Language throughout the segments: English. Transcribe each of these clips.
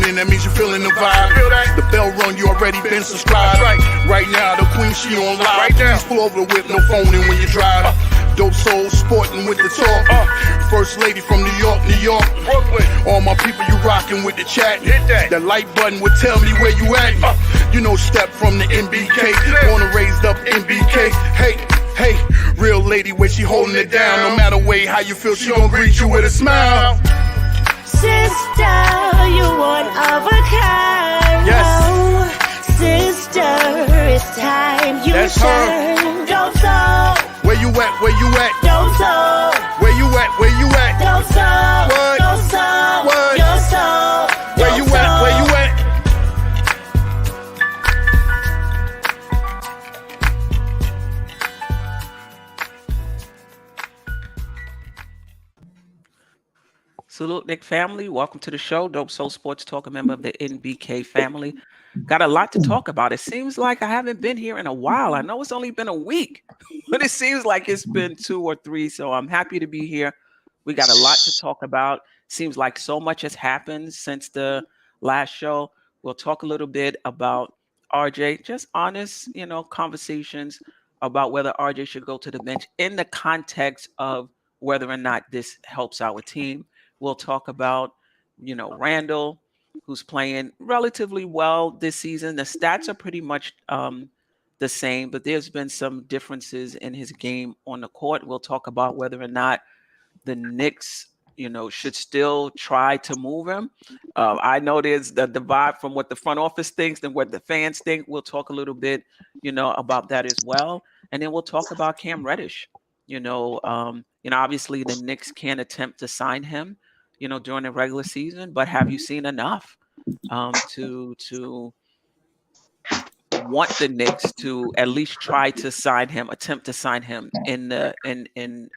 in, that means you're feeling the vibe. The bell rung, you already been subscribed. Right now, the queen, she on live. Please pull over the whip, no phoning when you drive. Dope Soul Sporting with the talk. First lady from New York, Brooklyn. All my people, you rocking with the chat. Hit that. The like button would tell me where you at. You know, step from the NBK. Born and raised up NBK. Hey, real lady where she holding it down. No matter way how you feel, she gon' greet you with a smile. Sister, you one of a kind. Yes. Oh, sister, it's time you That's shine. Dope Soul. Where you at? Where you at? Dope Soul. Where you at? Where you at? Dope Soul. What? Dope Soul. What? Your soul. Where you at? Where you at? Salute, Knick family. Welcome to the show. Dope Soul Sports Talk, a member of the NBK family. Got a lot to talk about. It seems like I haven't been here in a while. I know it's only been a week, but it seems like it's been 2 or 3. So I'm happy to be here. We got a lot to talk about. Seems like so much has happened since the last show. We'll talk a little bit about RJ, just honest, conversations about whether RJ should go to the bench in the context of whether or not this helps our team. We'll talk about, Randle, who's playing relatively well this season. The stats are pretty much the same, but there's been some differences in his game on the court. We'll talk about whether or not the Knicks, should still try to move him. I know there's the divide from what the front office thinks and what the fans think. We'll talk a little bit, about that as well. And then we'll talk about Cam Reddish. Obviously the Knicks can attempt to sign him, during the regular season, but have you seen enough to want the Knicks to at least try to sign him, attempt to sign him in the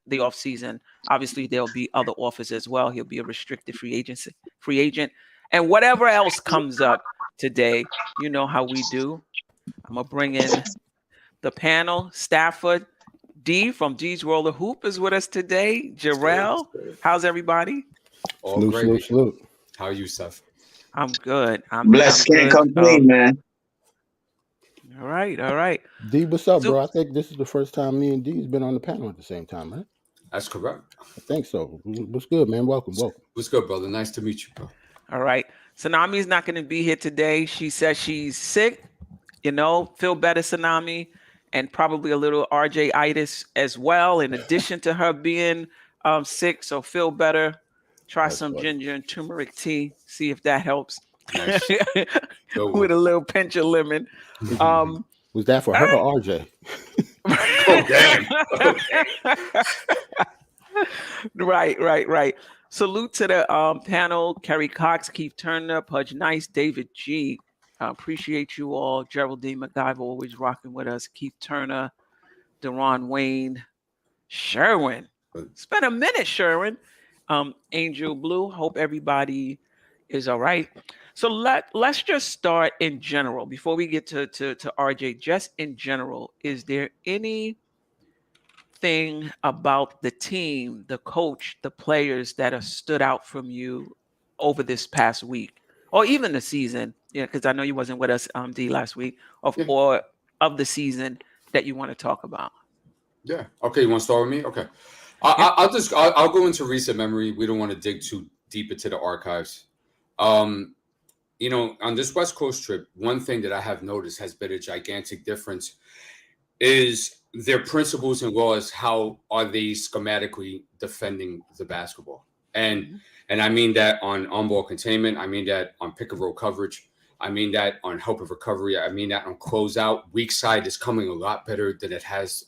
offseason? Obviously there'll be other offers as well. He'll be a restricted free agent, and whatever else comes up today, you know how we do. I'm gonna bring in the panel. Stafford D from D's Roller Hoop is with us today. Jerrell, how's everybody? All great. Salute. How are you, Seth? I'm good. Blessed, can't complain, man. All right. D, what's up, bro? I think this is the first time me and D's been on the panel at the same time, right? That's correct. I think so. What's good, man? Welcome. What's good, brother? Nice to meet you, bro. All right. Tsunami's not going to be here today. She says she's sick. Feel better, Tsunami, and probably a little RJ-itis as well, in addition to her being sick. So feel better. Try some ginger and turmeric tea. See if that helps. Nice. With a little pinch of lemon. Was that for her or RJ? Oh, damn. Right. Salute to the panel. Kerry Cox, Keith Turner, Pudge Nice, David G. Appreciate you all. Geraldine McIver always rocking with us. Keith Turner, Deron Wayne, Sherwin. It's been a minute, Sherwin. Angel Blue. Hope everybody is all right. So let's just start in general before we get to RJ. Just in general, is there anything about the team, the coach, the players that have stood out from you over this past week, or even the season? Yeah, because I know you wasn't with us, D, last week, or of the season that you want to talk about. Yeah. Okay. You want to start with me? Okay. I'll go into recent memory. We don't want to dig too deep into the archives. On this West Coast trip, one thing that I have noticed has been a gigantic difference is their principles and laws. How are they schematically defending the basketball? And I mean that on ball containment. I mean that on pick and roll coverage. I mean that on help of recovery. I mean that on closeout. Weak side is coming a lot better than it has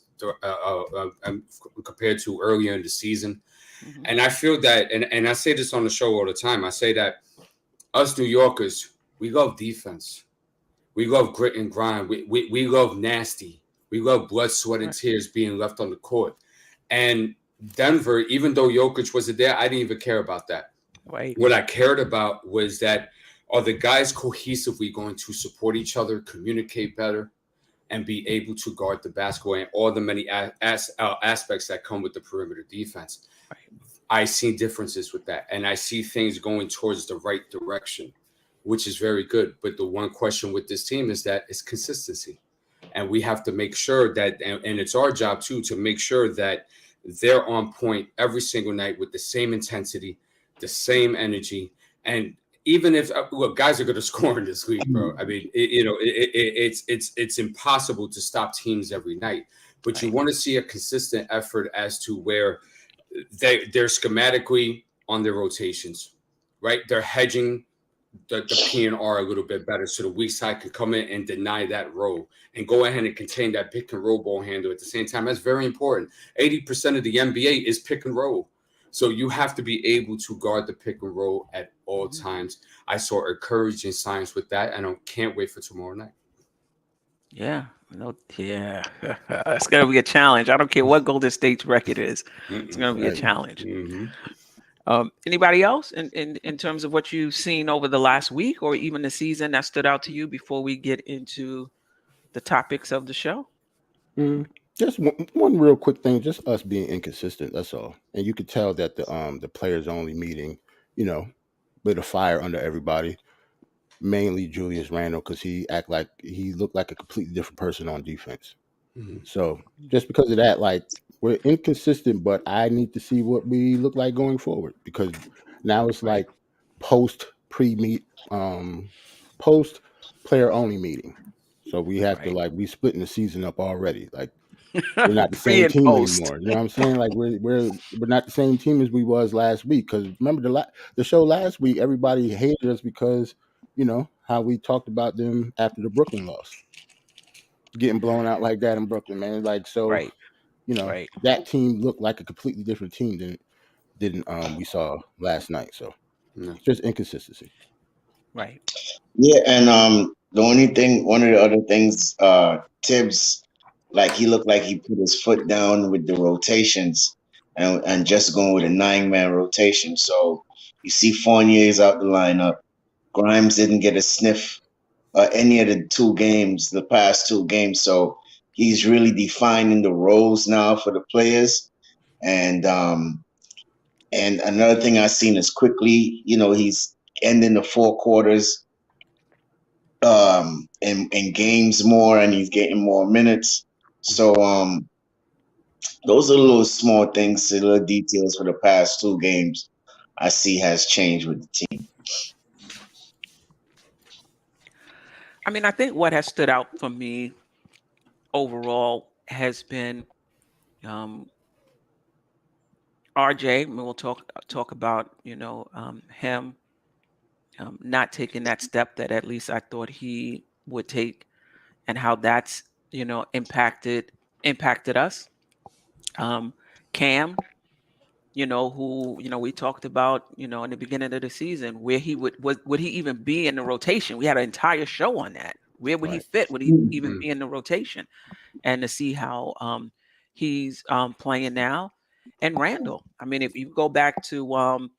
compared to earlier in the season. And I feel that, and I say this on the show all the time, I say that us New Yorkers, we love defense. We love grit and grind. We love nasty. We love blood, sweat, and tears being left on the court. And Denver, even though Jokic wasn't there, I didn't even care about that. Right. What I cared about was that, are the guys cohesively going to support each other, communicate better, and be able to guard the basketball and all the many aspects that come with the perimeter defense. Right. I see differences with that, and I see things going towards the right direction. which is very good. But the one question with this team is that it's consistency. And we have to make sure that, and it's our job too, to make sure that they're on point every single night with the same intensity, the same energy. And even if, look, guys are going to score in this league, bro. I mean, it's impossible to stop teams every night. But you want to see a consistent effort as to where they're schematically on their rotations, right? They're hedging the P&R a little bit better so the weak side could come in and deny that roll and go ahead and contain that pick and roll ball handle at the same time. That's very important. 80% of the NBA is pick and roll. So you have to be able to guard the pick and roll at all times. I saw encouraging signs with that, and I can't wait for tomorrow night. Yeah. It's going to be a challenge. I don't care what Golden State's record is. It's going to be a challenge. Anybody else in terms of what you've seen over the last week or even the season that stood out to you before we get into the topics of the show? Just one real quick thing, just us being inconsistent. That's all. And you could tell that the players only meeting, with a fire under everybody. Mainly Julius Randle, because he looked like a completely different person on defense. So just because of that, like, we're inconsistent, but I need to see what we look like going forward, because now it's like post player only meeting. So we have to, like, we splitting the season up already. Like, we're not the same team anymore. You know what I'm saying? Like, we're not the same team as we was last week. Because remember the show last week, everybody hated us because how we talked about them after the Brooklyn loss, getting blown out like that in Brooklyn, man. Like, so that team looked like a completely different team than we saw last night. So just inconsistency. Right. Yeah, and one of the other things, Tibbs, like, he looked like he put his foot down with the rotations and just going with a 9-man rotation. So you see Fournier's out the lineup. Grimes didn't get a sniff any of the past two games. So he's really defining the roles now for the players. And another thing I've seen is quickly, he's ending the 4 quarters in games more, and he's getting more minutes. So those are little small things, little details for the past 2 games I see has changed with the team. I mean, I think what has stood out for me overall has been RJ. We'll talk about him not taking that step that at least I thought he would take, and how that's impacted us. Cam, who we talked about in the beginning of the season, where he would he even be in the rotation? We had an entire show on that. Where would he fit? Would he even be in the rotation? And to see how he's playing now. And Randle, I mean, if you go back to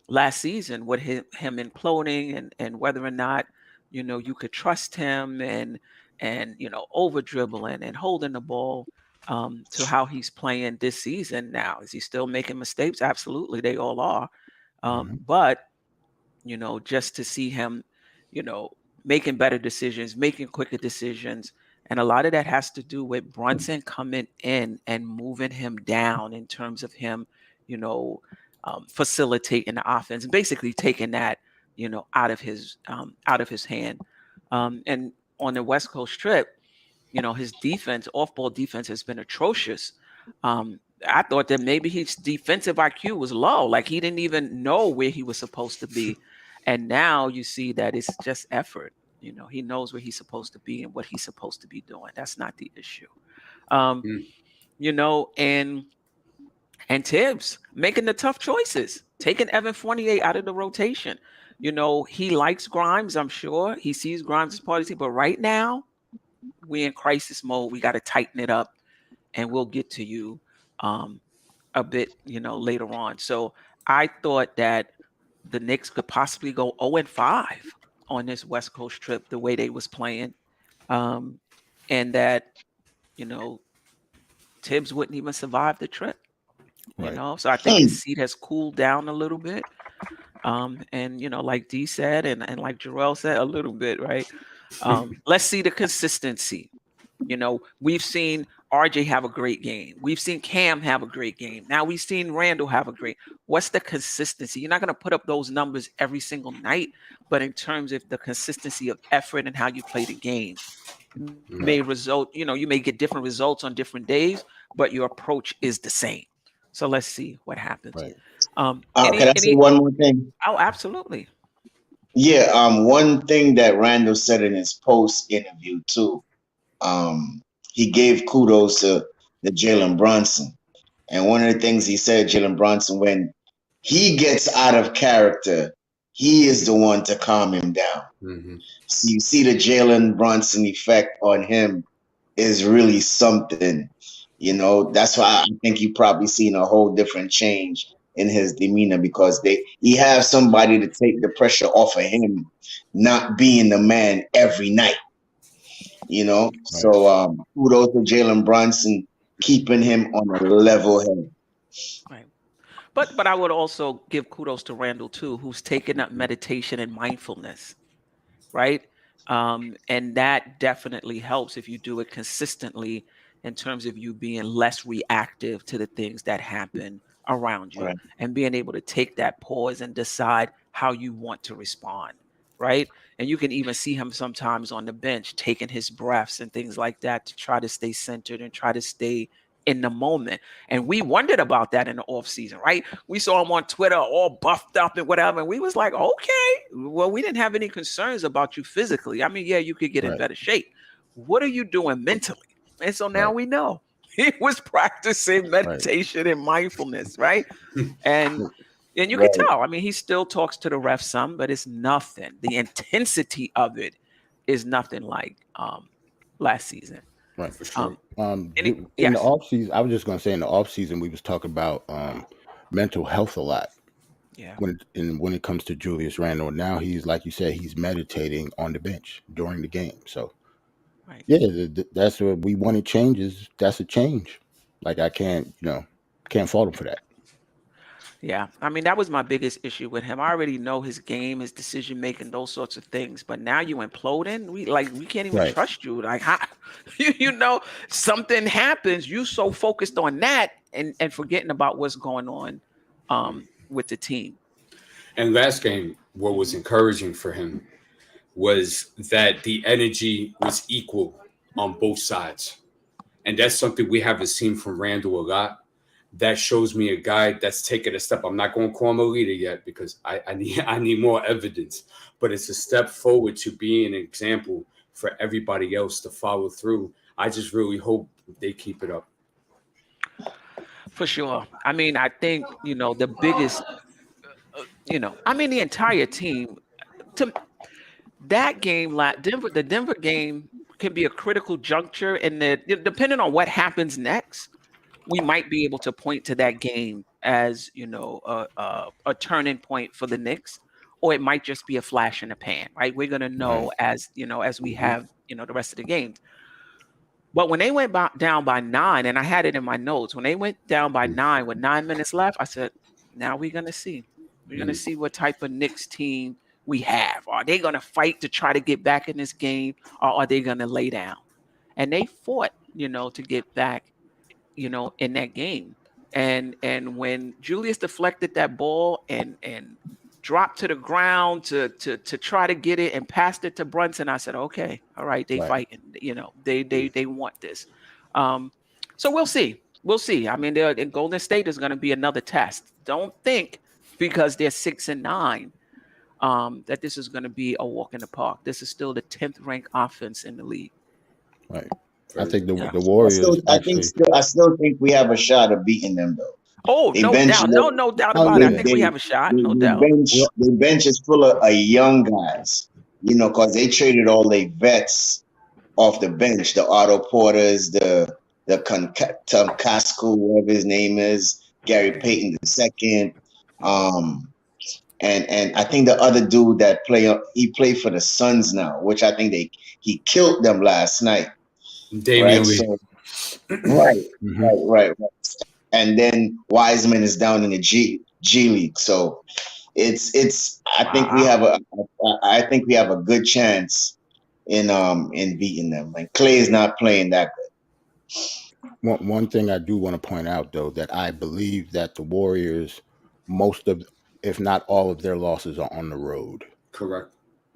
last season with him imploding and whether or not you could trust him and over dribbling and holding the ball, to how he's playing this season now. Is he still making mistakes? Absolutely, they all are. But just to see him making better decisions, making quicker decisions, and a lot of that has to do with Brunson coming in and moving him down in terms of him facilitating the offense, basically taking that out of his hand. And on the West Coast trip, his defense, off-ball defense, has been atrocious. I thought that maybe his defensive IQ was low, like he didn't even know where he was supposed to be. And now you see that it's just effort. He knows where he's supposed to be and what he's supposed to be doing. That's not the issue. And Tibbs making the tough choices, taking Evan Fournier out of the rotation. He likes Grimes, I'm sure. He sees Grimes as part of the team. But right now, we're in crisis mode. We got to tighten it up. And we'll get to you a bit, later on. So I thought that the Knicks could possibly go 0-5 on this West Coast trip, the way they was playing. And that, Tibbs wouldn't even survive the trip. So I think his seat has cooled down a little bit. And like D said, and like Jerrell said a little bit, right? Let's see the consistency. We've seen RJ have a great game. We've seen Cam have a great game. Now we've seen Randle have a great. What's the consistency? You're not going to put up those numbers every single night, but in terms of the consistency of effort and how you play the game, may result. You may get different results on different days, but your approach is the same. So let's see what happens. Right. Can I say one more thing? Oh, absolutely. Yeah. One thing that Randall said in his post interview too. He gave kudos to the Jalen Brunson, and one of the things he said, Jalen Brunson, when he gets out of character, he is the one to calm him down. Mm-hmm. So you see the Jalen Brunson effect on him is really something. That's why I think you probably seen a whole different change in his demeanor, because he have somebody to take the pressure off of him, not being the man every night. Right. So kudos to Jalen Brunson, keeping him on a level head. Right. But I would also give kudos to Randle too, who's taken up meditation and mindfulness, right? And that definitely helps if you do it consistently in terms of you being less reactive to the things that happen around you, Right. and being able to take that pause and decide how you want to respond, right? And you can even see him sometimes on the bench taking his breaths and things like that to try to stay centered and try to stay in the moment. And we wondered about that in the off season, right? We saw him on Twitter all buffed up and whatever, and we was like, okay, well, we didn't have any concerns about you physically. I mean, yeah, you could get in better shape. What are you doing mentally? And so now we know he was practicing meditation and mindfulness, right? And you can tell. I mean, he still talks to the ref some, but it's nothing. The intensity of it is nothing like last season. Right, for sure. In yes. the off season, I was just going to say, in the off season, we was talking about mental health a lot. Yeah. When it comes to Julius Randle, now he's, like you said, he's meditating on the bench during the game. So, that's what we wanted. Changes. That's a change. Like, I can't fault him for that. Yeah, I mean, that was my biggest issue with him. I already know his game, his decision making, those sorts of things. But now you imploding. We can't even trust you. Like, how, something happens. You so focused on that and forgetting about what's going on with the team. And last game, what was encouraging for him was that the energy was equal on both sides, and that's something we haven't seen from Randle a lot. That shows me a guy that's taken a step. I'm not going to call him a leader yet because I need more evidence, but it's a step forward to being an example for everybody else to follow through. I just really hope they keep it up. For sure. I mean, I think, the biggest, the entire team, that game, the Denver game can be a critical juncture, and depending on what happens next, we might be able to point to that game as, a turning point for the Knicks, or it might just be a flash in the pan, right? We're going to know as we have, the rest of the games. But when they went down by 9, and I had it in my notes, when they went down by 9 with 9 minutes left, I said, now we're going to see. We're going to see what type of Knicks team we have. Are they going to fight to try to get back in this game, or are they going to lay down? And they fought, to get back, in that game. And when Julius deflected that ball and dropped to the ground to try to get it and passed it to Brunson, I said, okay, all right, they fighting, they want this. So we'll see. I mean, in Golden State is going to be another test. Don't think because they're 6-9 that this is going to be a walk in the park. This is still the 10th ranked offense in the league. Right. I think the Warriors. I still think we have a shot of beating them, though. Oh, no doubt about it. I think we have a shot, no doubt. The bench is full of young guys, because they traded all their vets off the bench, the Otto Porters, the Tom Casco, whatever his name is, Gary Payton II. And I think the other dude that he played for the Suns now, which I think he killed them last night. Damian Lee. So, right. And then Wiseman is down in the G League. So it's. I think we have a good chance in beating them. Like Clay is not playing that good. One thing I do want to point out, though, that I believe that the Warriors, most of, if not all of their losses are on the road. Correct.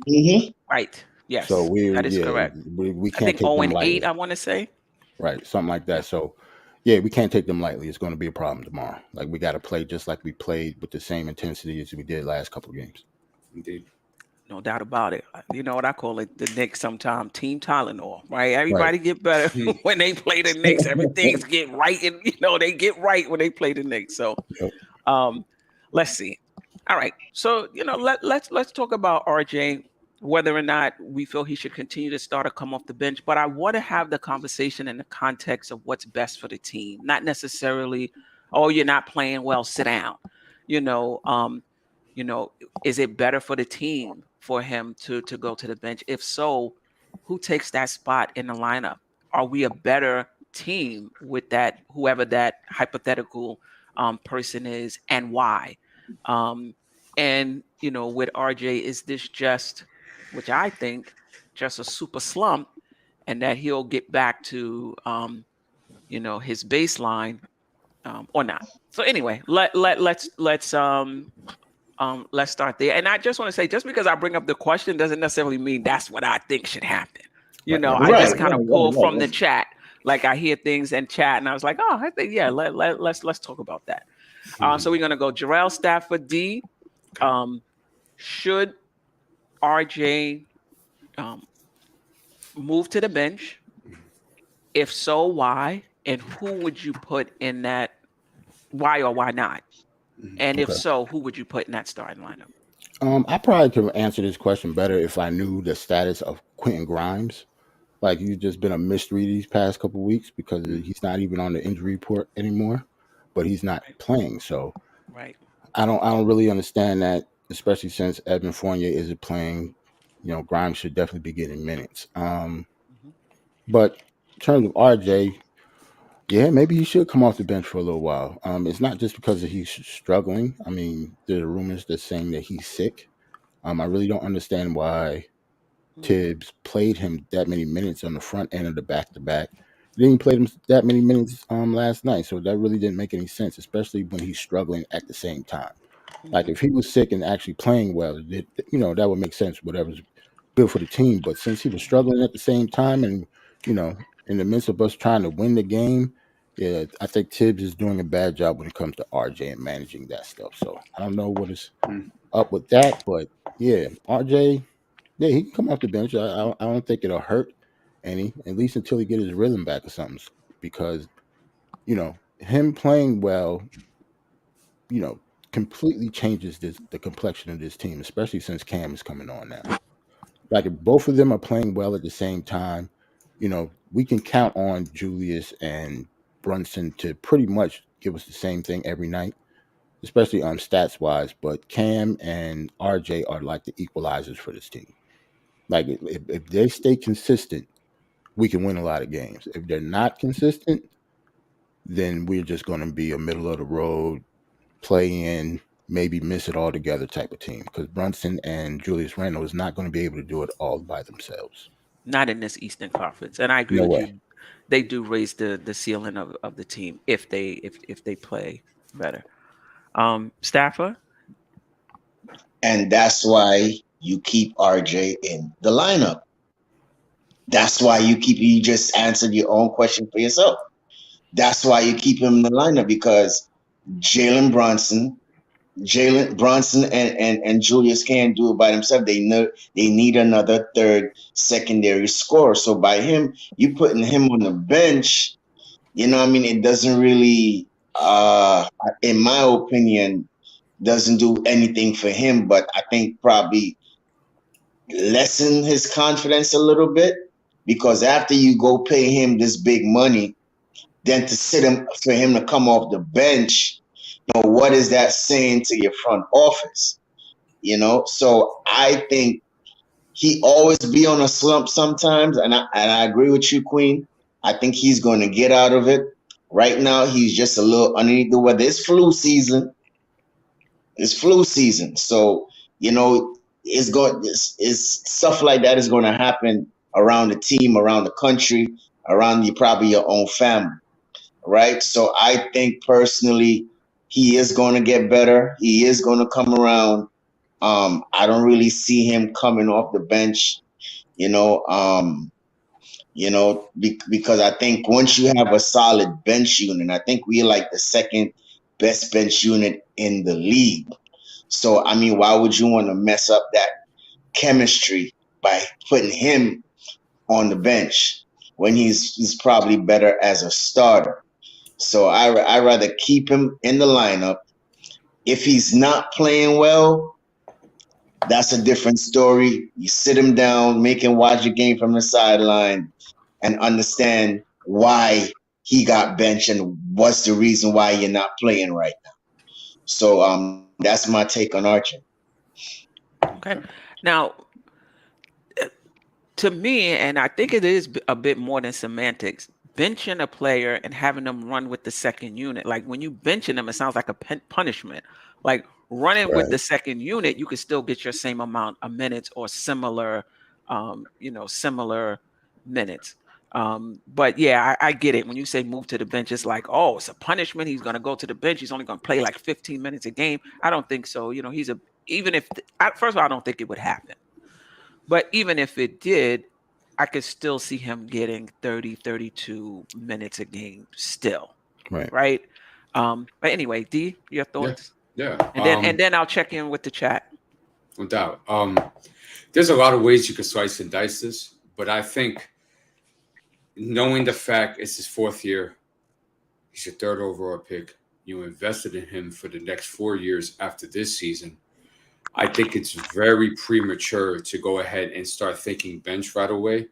Mm-hmm. Right. Yes. So that is correct. We I can't think take them 0-8, lightly. I want to say. Right, something like that. So, yeah, we can't take them lightly. It's going to be a problem tomorrow. Like, we got to play just like we played with the same intensity as we did last couple of games. Indeed. No doubt about it. You know what I call it? The Knicks sometimes Team Tylenol, right? Everybody get better when they play the Knicks. Everything's get right, and they get right when they play the Knicks. So, let's see. All right. So let's talk about RJ, whether or not we feel he should continue to start or come off the bench. But I want to have the conversation in the context of what's best for the team, not necessarily, oh, you're not playing well, sit down. Is it better for the team for him to go to the bench? If so, who takes that spot in the lineup? Are we a better team with that, whoever that hypothetical person is, and why? With RJ, is this just, which I think, just a super slump, and that he'll get back to his baseline or not? So anyway, let's start there. And I just want to say, just because I bring up the question doesn't necessarily mean that's what I think should happen. I just kind of pull from the chat. Like I hear things in chat, and I was like, oh, I think let's talk about that. So we're gonna go Jerrell, Stafford, D. Should RJ move to the bench? If so, why? And who would you put in that? Why or why not? And if so, who would you put in that starting lineup? I probably could answer this question better if I knew the status of Quentin Grimes. Like, he's just been a mystery these past couple of weeks because he's not even on the injury report anymore, but he's not playing. So I don't really understand that, especially since Evan Fournier isn't playing. Grimes should definitely be getting minutes. But in terms of RJ, yeah, maybe he should come off the bench for a little while. It's not just because he's struggling. I mean, there are rumors that saying that he's sick. I really don't understand why Tibbs played him that many minutes on the front end of the back-to-back. He didn't play him that many minutes last night, so that really didn't make any sense, especially when he's struggling at the same time. Like, if he was sick and actually playing well, that would make sense, whatever's good for the team. But since he was struggling at the same time and, in the midst of us trying to win the game, yeah, I think Tibbs is doing a bad job when it comes to RJ and managing that stuff. So I don't know what is up with that, but yeah, RJ, yeah, he can come off the bench. I don't think it'll hurt any, at least until he get his rhythm back or something. Because, him playing well, completely changes the complexion of this team, especially since Cam is coming on now. Like, if both of them are playing well at the same time, we can count on Julius and Brunson to pretty much give us the same thing every night, especially stats wise. But Cam and RJ are like the equalizers for this team. Like, if they stay consistent, we can win a lot of games. If they're not consistent, then we're just going to be a middle of the road, play in, maybe miss it altogether type of team. Because Brunson and Julius Randle is not going to be able to do it all by themselves. Not in this Eastern Conference. And I agree with you. They do raise the ceiling of the team if they play better. Stafford? And that's why you keep RJ in the lineup. That's why you just answered your own question for yourself. That's why you keep him in the lineup, because Jalen Brunson and Julius can't do it by themselves. They need another third secondary scorer. So by you putting him on the bench, it doesn't really, in my opinion, doesn't do anything for him. But I think probably lessen his confidence a little bit, because after you go pay him this big money, then to for him to come off the bench, what is that saying to your front office? So I think he always be on a slump sometimes, and I agree with you, Queen. I think he's going to get out of it. Right now, he's just a little underneath the weather. It's flu season. It's flu season, so it's stuff like that is going to happen around the team, around the country, around probably your own family, right? So I think personally, he is going to get better. He is going to come around. I don't really see him coming off the bench, you know. Because I think once you have a solid bench unit, I think we're like the second best bench unit in the league. So, I mean, why would you want to mess up that chemistry by putting him on the bench when he's probably better as a starter? So I rather keep him in the lineup. If he's not playing well, that's a different story. You sit him down, make him watch a game from the sideline, and understand why he got benched and what's the reason why you're not playing right now. So that's my take on Archie. Okay. Now, to me, and I think it is a bit more than semantics, benching a player and having them run with the second unit. Like when you benching them, it sounds like a punishment. Like running with the second unit, you can still get your same amount of minutes or similar, similar minutes. But yeah, I get it. When you say move to the bench, it's like, oh, it's a punishment. He's going to go to the bench. He's only going to play like 15 minutes a game. I don't think so. First of all, I don't think it would happen. But even if it did, I could still see him getting 30, 32 minutes a game still. Right. But anyway, D, your thoughts? Yeah. And then I'll check in with the chat. No doubt. There's a lot of ways you could slice and dice this, but I think knowing the fact it's his fourth year, he's your third overall pick, you invested in him for the next 4 years after this season, I think it's very premature to go ahead and start thinking bench right away.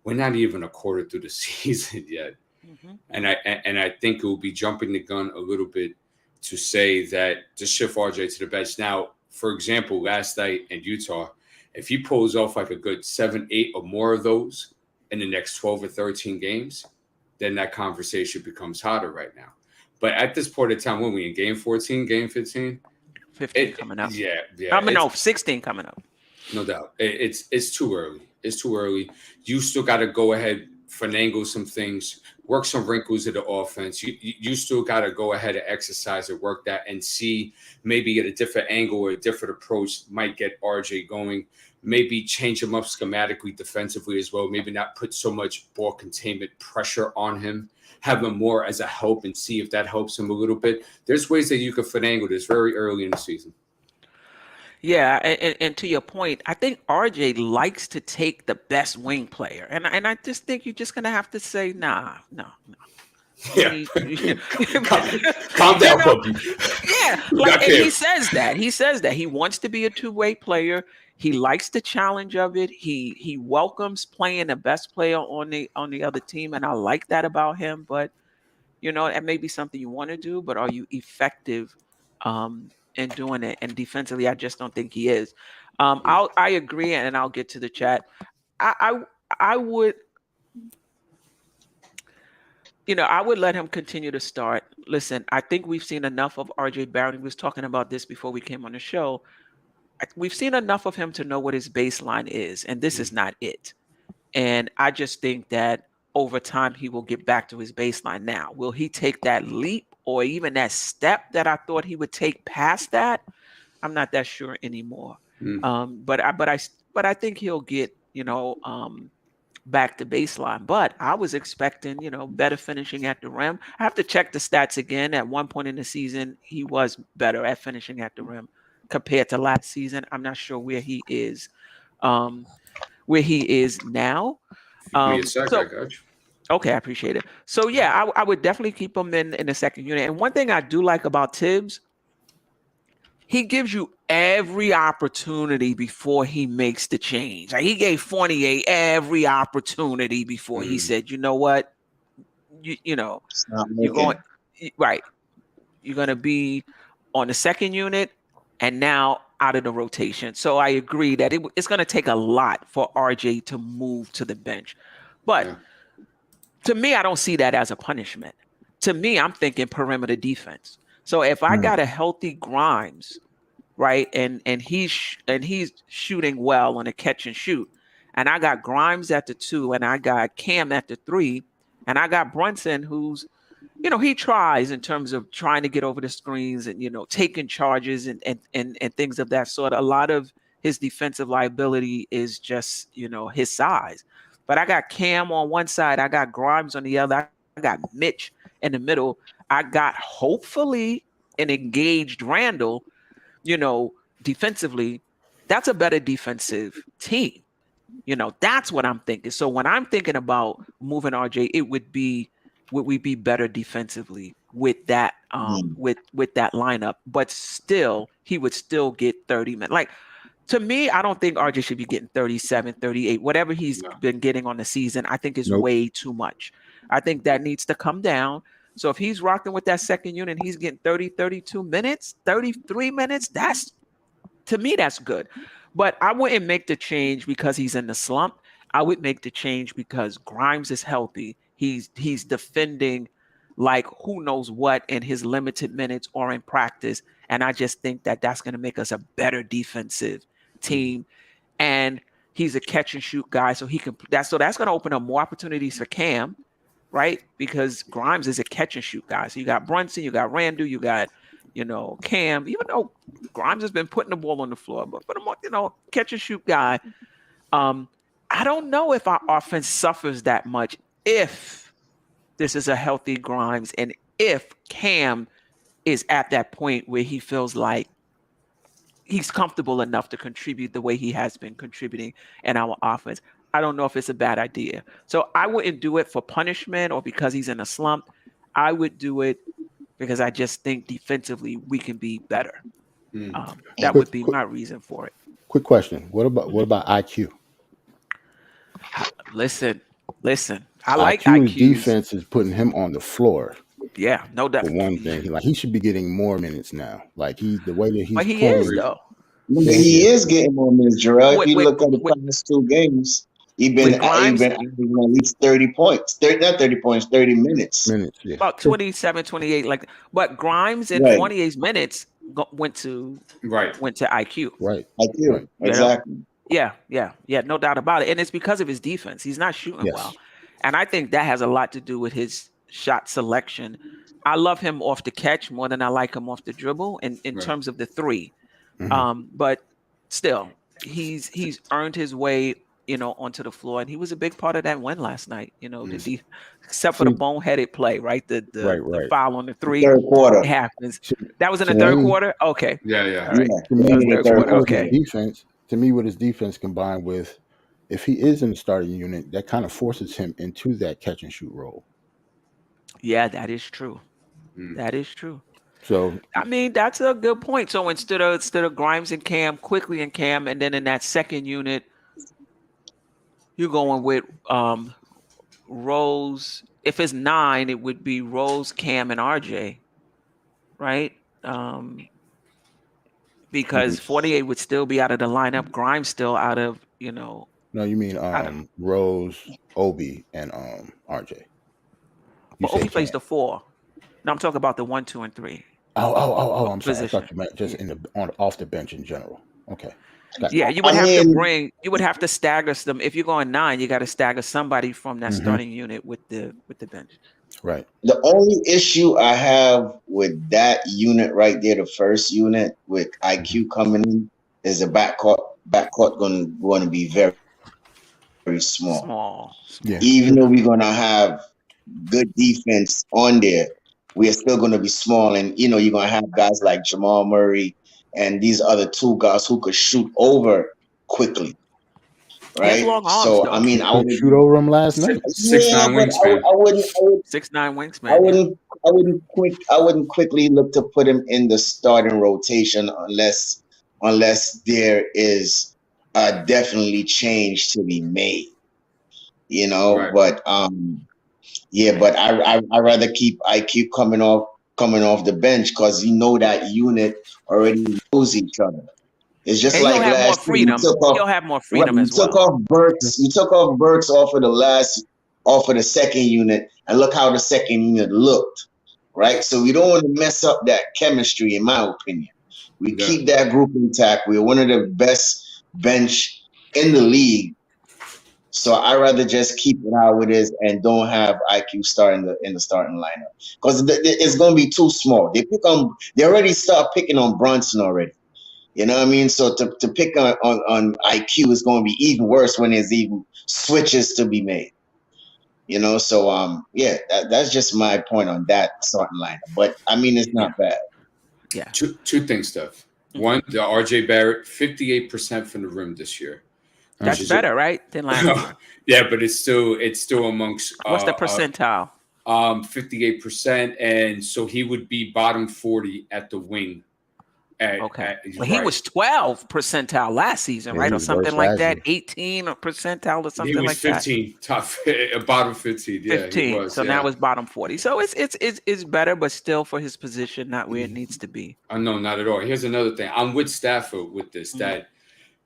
We're not even a quarter through the season yet. Mm-hmm. And I think it will be jumping the gun a little bit to say that just shift RJ to the bench. Now, for example, last night in Utah, if he pulls off like a good 7, 8 or more of those in the next 12 or 13 games, then that conversation becomes hotter right now. But at this point in time, when we in game 14, game 15, 15 coming up. Yeah. 16 coming up. No doubt. It's too early. It's too early. You still got to go ahead, finagle some things, work some wrinkles of the offense. You still got to go ahead and exercise and work that and see, maybe get a different angle or a different approach might get RJ going. Maybe change him up schematically, defensively as well. Maybe not put so much ball containment pressure on him. Have him more as a help and see if that helps him a little bit. There's ways that you can finagle this very early in the season. Yeah, and to your point, I think RJ likes to take the best wing player, and I just think you're just gonna have to say, no. Yeah, calm down, puppy. Yeah, and he says that he wants to be a two-way player. He likes the challenge of it. He welcomes playing the best player on the other team, and I like that about him. But it may be something you want to do, but are you effective in doing it? And defensively, I just don't think he is. I agree, and I'll get to the chat. I would, I would let him continue to start. Listen, I think we've seen enough of RJ Barrett. We was talking about this before we came on the show. We've seen enough of him to know what his baseline is, and this is not it. And I just think that over time, he will get back to his baseline. Now, will he take that leap or even that step that I thought he would take past that? I'm not that sure anymore. But I think he'll get, back to baseline. But I was expecting, better finishing at the rim. I have to check the stats again. At one point in the season, he was better at finishing at the rim compared to last season. I'm not sure where he is now. Okay, I appreciate it. So yeah, I would definitely keep him in the second unit. And one thing I do like about Tibbs, he gives you every opportunity before he makes the change. Like he gave Fournier every opportunity before he said, you know what, you're going right. You're going to be on the second unit and now out of the rotation. So I agree that it's going to take a lot for RJ to move to the bench. But to me, I don't see that as a punishment. To me, I'm thinking perimeter defense. So if I got a healthy Grimes right? And he's shooting well on a catch and shoot. And I got Grimes at the 2, and I got Cam at the 3, and I got Brunson, who's, he tries in terms of trying to get over the screens and, taking charges and things of that sort. A lot of his defensive liability is just, his size. But I got Cam on one side, I got Grimes on the other, I got Mitch in the middle. I got hopefully an engaged Randle, defensively. That's a better defensive team. That's what I'm thinking. So when I'm thinking about moving RJ, would we be better defensively with that with that lineup? But still, he would still get 30 minutes. Like, to me, I don't think RJ should be getting 37, 38, whatever he's been getting on the season. I think is way too much. I think that needs to come down. So if he's rocking with that second unit, he's getting 30, 32 minutes, 33 minutes, to me, that's good. But I wouldn't make the change because he's in the slump. I would make the change because Grimes is healthy. He's defending like who knows what in his limited minutes or in practice. And I just think that that's going to make us a better defensive team. And he's a catch and shoot guy. So that's going to open up more opportunities for Cam, right? Because Grimes is a catch and shoot guy. So you got Brunson, you got Randle, you got, Cam, even though Grimes has been putting the ball on the floor, but for the catch and shoot guy. I don't know if our offense suffers that much if this is a healthy Grimes and if Cam is at that point where he feels like he's comfortable enough to contribute the way he has been contributing in our offense. I don't know if it's a bad idea. So I wouldn't do it for punishment or because he's in a slump. I would do it because I just think defensively we can be better. That would be my reason for it. Quick question. What about IQ? Listen. I like IQ's defense is putting him on the floor. Yeah, no doubt. For one thing, he should be getting more minutes now. Like the way that he's but he playing, is though. He is getting more minutes, Jerrell. If you look at the past 2 games, he's been averaging at least 30 points. 30 minutes. Yeah. About 27, 28. But Grimes in 28 minutes went to IQ. Right. IQ. Right. Exactly. Yeah, no doubt about it. And it's because of his defense. He's not shooting well. And I think that has a lot to do with his shot selection. I love him off the catch more than I like him off the dribble in terms of the 3. But still, he's earned his way, onto the floor. And he was a big part of that win last night, except for the boneheaded play, right? The foul on the 3. Third quarter. It happens. That was in the third quarter? Okay. Yeah. All right. To me, with his defense combined with, if he is in the starting unit, that kind of forces him into that catch and shoot role. Yeah, that is true. That is true. So I mean, that's a good point. So instead of Grimes and Cam, quickly and Cam, and then in that second unit, you're going with Rose. If it's 9, it would be Rose, Cam, and RJ, right? Because 48 would still be out of the lineup. Grimes still out of, No, you mean Rose, Obi, and RJ. But Obi plays the 4. No, I'm talking about the 1, 2, and 3. Oh, I'm sorry. I thought you meant just off the bench in general. Okay. Yeah, you would have to stagger them. If you're going 9, you got to stagger somebody from that starting unit with the bench. Right. The only issue I have with that unit right there, the first unit with IQ coming in, is the backcourt going to be very, very small. Yeah. Even though we're going to have good defense on there, we are still going to be small. And, you're going to have guys like Jamal Murray and these other 2 guys who could shoot over quickly. Right. So, I mean, I would shoot over him last night. 6'9" wingspan. I wouldn't 6'9" wingspan. I wouldn't quickly look to put him in the starting rotation unless there is definitely change to be made. Right. But but I rather keep IQ coming off the bench because that unit already knows each other. It's just like last year. He'll have more freedom as well. You took off Burks off of the second unit, and look how the second unit looked, right? So we don't want to mess up that chemistry, in my opinion. We keep that group intact. We're one of the best bench in the league. So I rather just keep it how it is and don't have IQ starting in the starting lineup because it's going to be too small. They already start picking on Brunson already. You know what I mean? So to pick on IQ is going to be even worse when there's even switches to be made. You know, so that's just my point on that starting lineup. But I mean, it's not bad. Yeah. Two things, Steph. One, the RJ Barrett, 58% from the rim this year. That's better, right? Than last year. Yeah, but it's still amongst what's the percentile? 58%, and so he would be bottom 40 at the wing. Well, he was 12 percentile last season, right, or something like that. 18 percentile or something like that. He was 15, top bottom 15. Yeah, 15. He was, so now it's bottom 40. So it's better, but still for his position, not where it needs to be. No, not at all. Here's another thing. I'm with Stafford with this that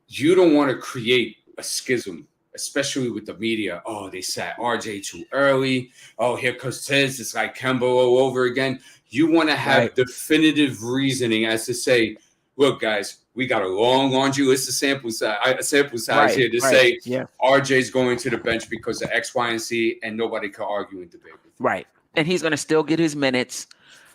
you don't want to create a schism, especially with the media. Oh, they sat RJ too early. Oh, here comes Tiz. It's like Kemba all over again. You want to have definitive reasoning as to say, look, guys, we got a long laundry list of sample size here to say RJ's going to the bench because of X, Y, and Z, and nobody can argue and debate with him. Right. And he's going to still get his minutes,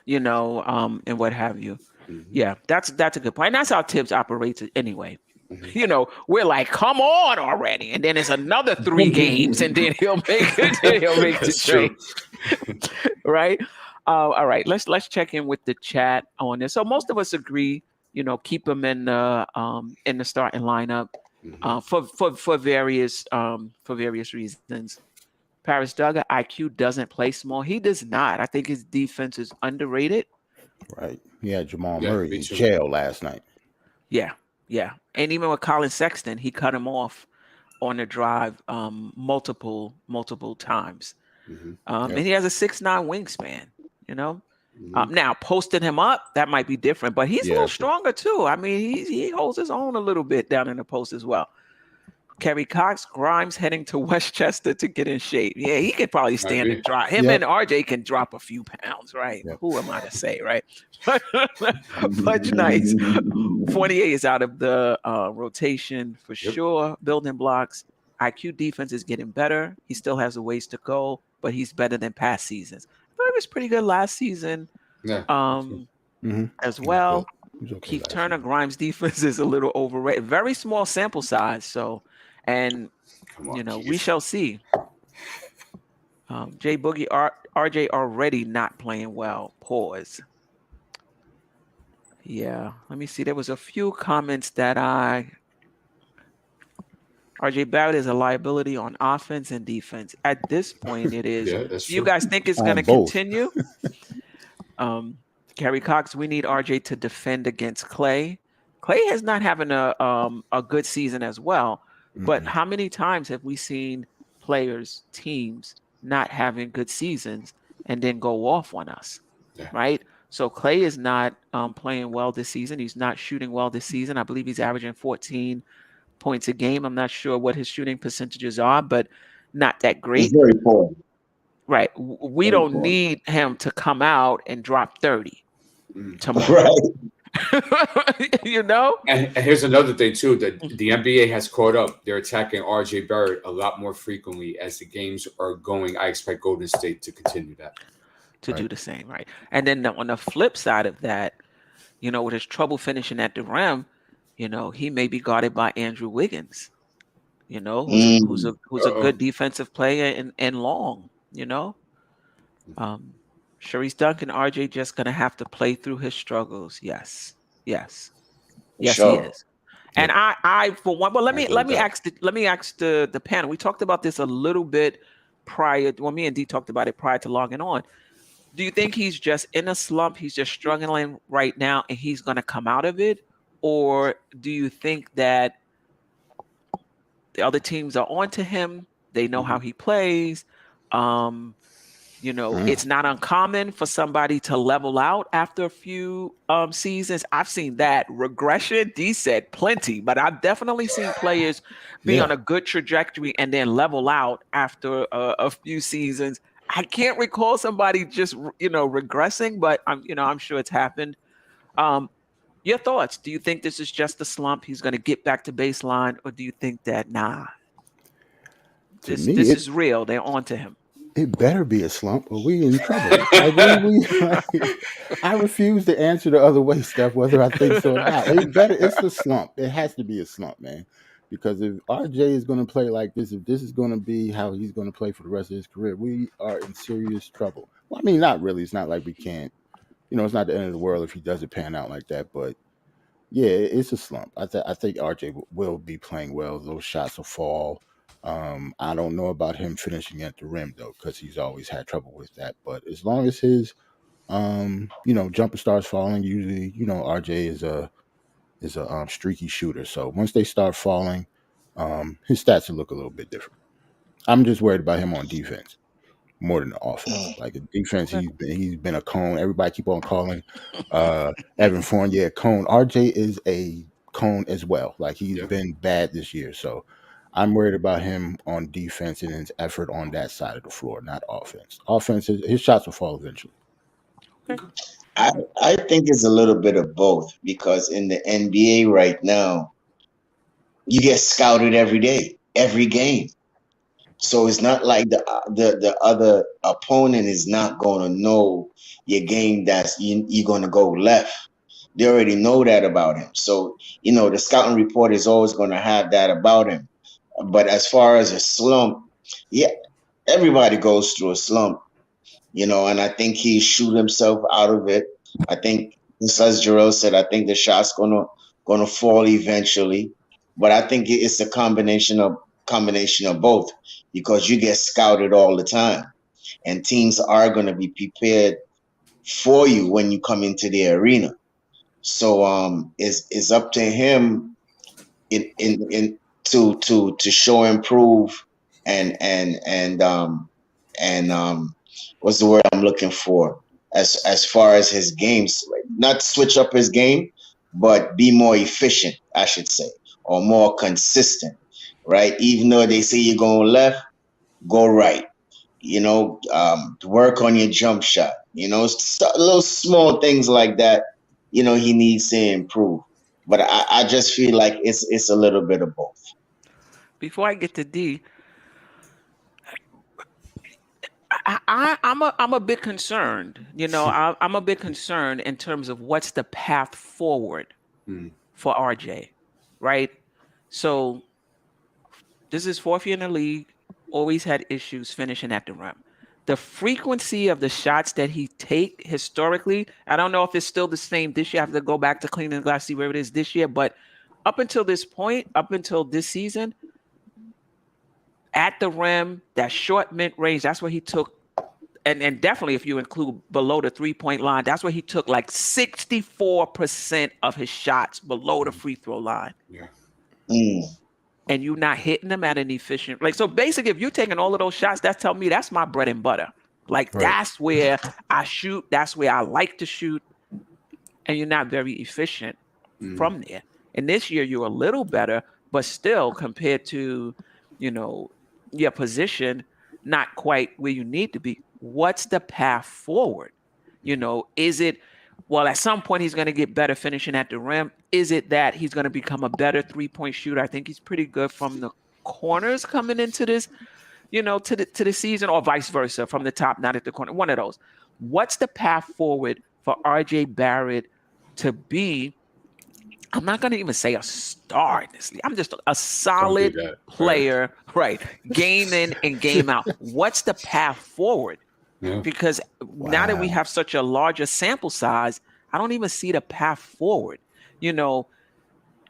you know, and what have you. Mm-hmm. Yeah, that's a good point. And that's how Tibbs operates anyway. Mm-hmm. You know, we're like, come on already. And then it's another 3 games, and then he'll make the trade. Right? All right, let's check in with the chat on this. So most of us agree, you know, keep him in the starting lineup for various reasons. Paris Duggar, IQ doesn't play small. He does not. I think his defense is underrated. Right. He had Jamal Murray in jail last night. Yeah. And even with Colin Sexton, he cut him off on the drive multiple times. And he has a 6'9" wingspan. You know, now posting him up, that might be different, but he's a little stronger too. I mean, he holds his own a little bit down in the post as well. Kerry Cox, Grimes heading to Westchester to get in shape. Yeah, he could probably stand and drop. Him and RJ can drop a few pounds, right? Yep. Who am I to say, right? Much nice. 48 is out of the rotation for sure. Building blocks. IQ defense is getting better. He still has a ways to go, but he's better than past seasons. He was pretty good last season as well. Keith Turner, Grimes defense is a little overrated. Very small sample size. So, and, we shall see. Jay Boogie, RJ already not playing well. Pause. Yeah, let me see. There was a few comments that RJ Barrett is a liability on offense and defense. At this point, it is. Do you guys think it's going to continue? Kerry Cox, we need RJ to defend against Clay. Clay has not having a good season as well. But how many times have we seen players, teams, not having good seasons and then go off on us, right? So Clay is not playing well this season. He's not shooting well this season. I believe he's averaging 14 points a game. I'm not sure what his shooting percentages are, but not that great. He's very poor. Right. We don't need him to come out and drop 30 tomorrow. Right. You know? And here's another thing, too, that the NBA has caught up. They're attacking RJ Barrett a lot more frequently as the games are going. I expect Golden State to continue that. To do the same, right? And then on the flip side of that, with his trouble finishing at the rim, he may be guarded by Andrew Wiggins, who's a good defensive player and long, Sharice Duncan, RJ just going to have to play through his struggles. Yes, he is. And I for one, but let me ask the panel. We talked about this a little bit prior. Well, me and D talked about it prior to logging on. Do you think he's just in a slump? He's just struggling right now and he's going to come out of it? Or do you think that the other teams are onto him? They know how he plays. It's not uncommon for somebody to level out after a few seasons. I've seen that regression. D said plenty, but I've definitely seen players be on a good trajectory and then level out after a few seasons. I can't recall somebody just, regressing, but I'm sure it's happened. Your thoughts? Do you think this is just a slump? He's going to get back to baseline, or do you think that this is real? They're on to him. It better be a slump, or we in trouble. I refuse to answer the other way, Steph, whether I think so or not. It's a slump. It has to be a slump, man. Because if RJ is going to play like this, if this is going to be how he's going to play for the rest of his career, we are in serious trouble. Well, I mean, not really. It's not like we can't. It's not the end of the world if he doesn't pan out like that. But yeah, it's a slump. I think RJ will be playing well. Those shots will fall. I don't know about him finishing at the rim though, because he's always had trouble with that. But as long as his, jumper starts falling, usually, RJ is a streaky shooter. So once they start falling, his stats will look a little bit different. I'm just worried about him on defense more than the offense. Like in defense, he's been a cone. Everybody keep on calling Evan Fournier a cone. RJ is a cone as well. Like he's been bad this year. So I'm worried about him on defense and his effort on that side of the floor, not offense. Offense, his shots will fall eventually. I think it's a little bit of both, because in the NBA right now, you get scouted every day, every game. So it's not like the other opponent is not going to know your game you're going to go left. They already know that about him. So, the scouting report is always going to have that about him. But as far as a slump, yeah, everybody goes through a slump, and I think he shoot himself out of it. I think, just as Jerrell said, I think the shot's gonna fall eventually. But I think it's a combination of both, because you get scouted all the time, and teams are going to be prepared for you when you come into the arena. So it's up to him to show improve and what's the word I'm looking for, as far as his games, not switch up his game, but be more efficient, I should say, or more consistent. Right? Even though they say you're going left, go right. Work on your jump shot. Little small things like that. He needs to improve. But I just feel like it's a little bit of both. Before I get to D, I'm a bit concerned. I'm a bit concerned in terms of what's the path forward for RJ, right? So this is fourth year in the league, always had issues finishing at the rim. The frequency of the shots that he take historically, I don't know if it's still the same this year. I have to go back to cleaning the glass, see where it is this year. But up until this point, up until this season, at the rim, that short mid-range, that's where he took, and definitely if you include below the three-point line, that's where he took like 64% of his shots below the free throw line. Yeah. And you're not hitting them at an efficient, so basically if you're taking all of those shots, that's telling me that's my bread and butter. That's where I shoot. That's where I like to shoot. And you're not very efficient from there. And this year you're a little better, but still compared to, your position, not quite where you need to be. What's the path forward? Is it, at some point he's going to get better finishing at the rim. Is it that he's going to become a better three-point shooter? I think he's pretty good from the corners coming into this, to the season, or vice versa, from the top, not at the corner. One of those. What's the path forward for RJ Barrett to be? I'm not going to even say a star in this league. I'm just a solid player, right? Game in and game out. What's the path forward? Yeah. Because now that we have such a larger sample size, I don't even see the path forward. They know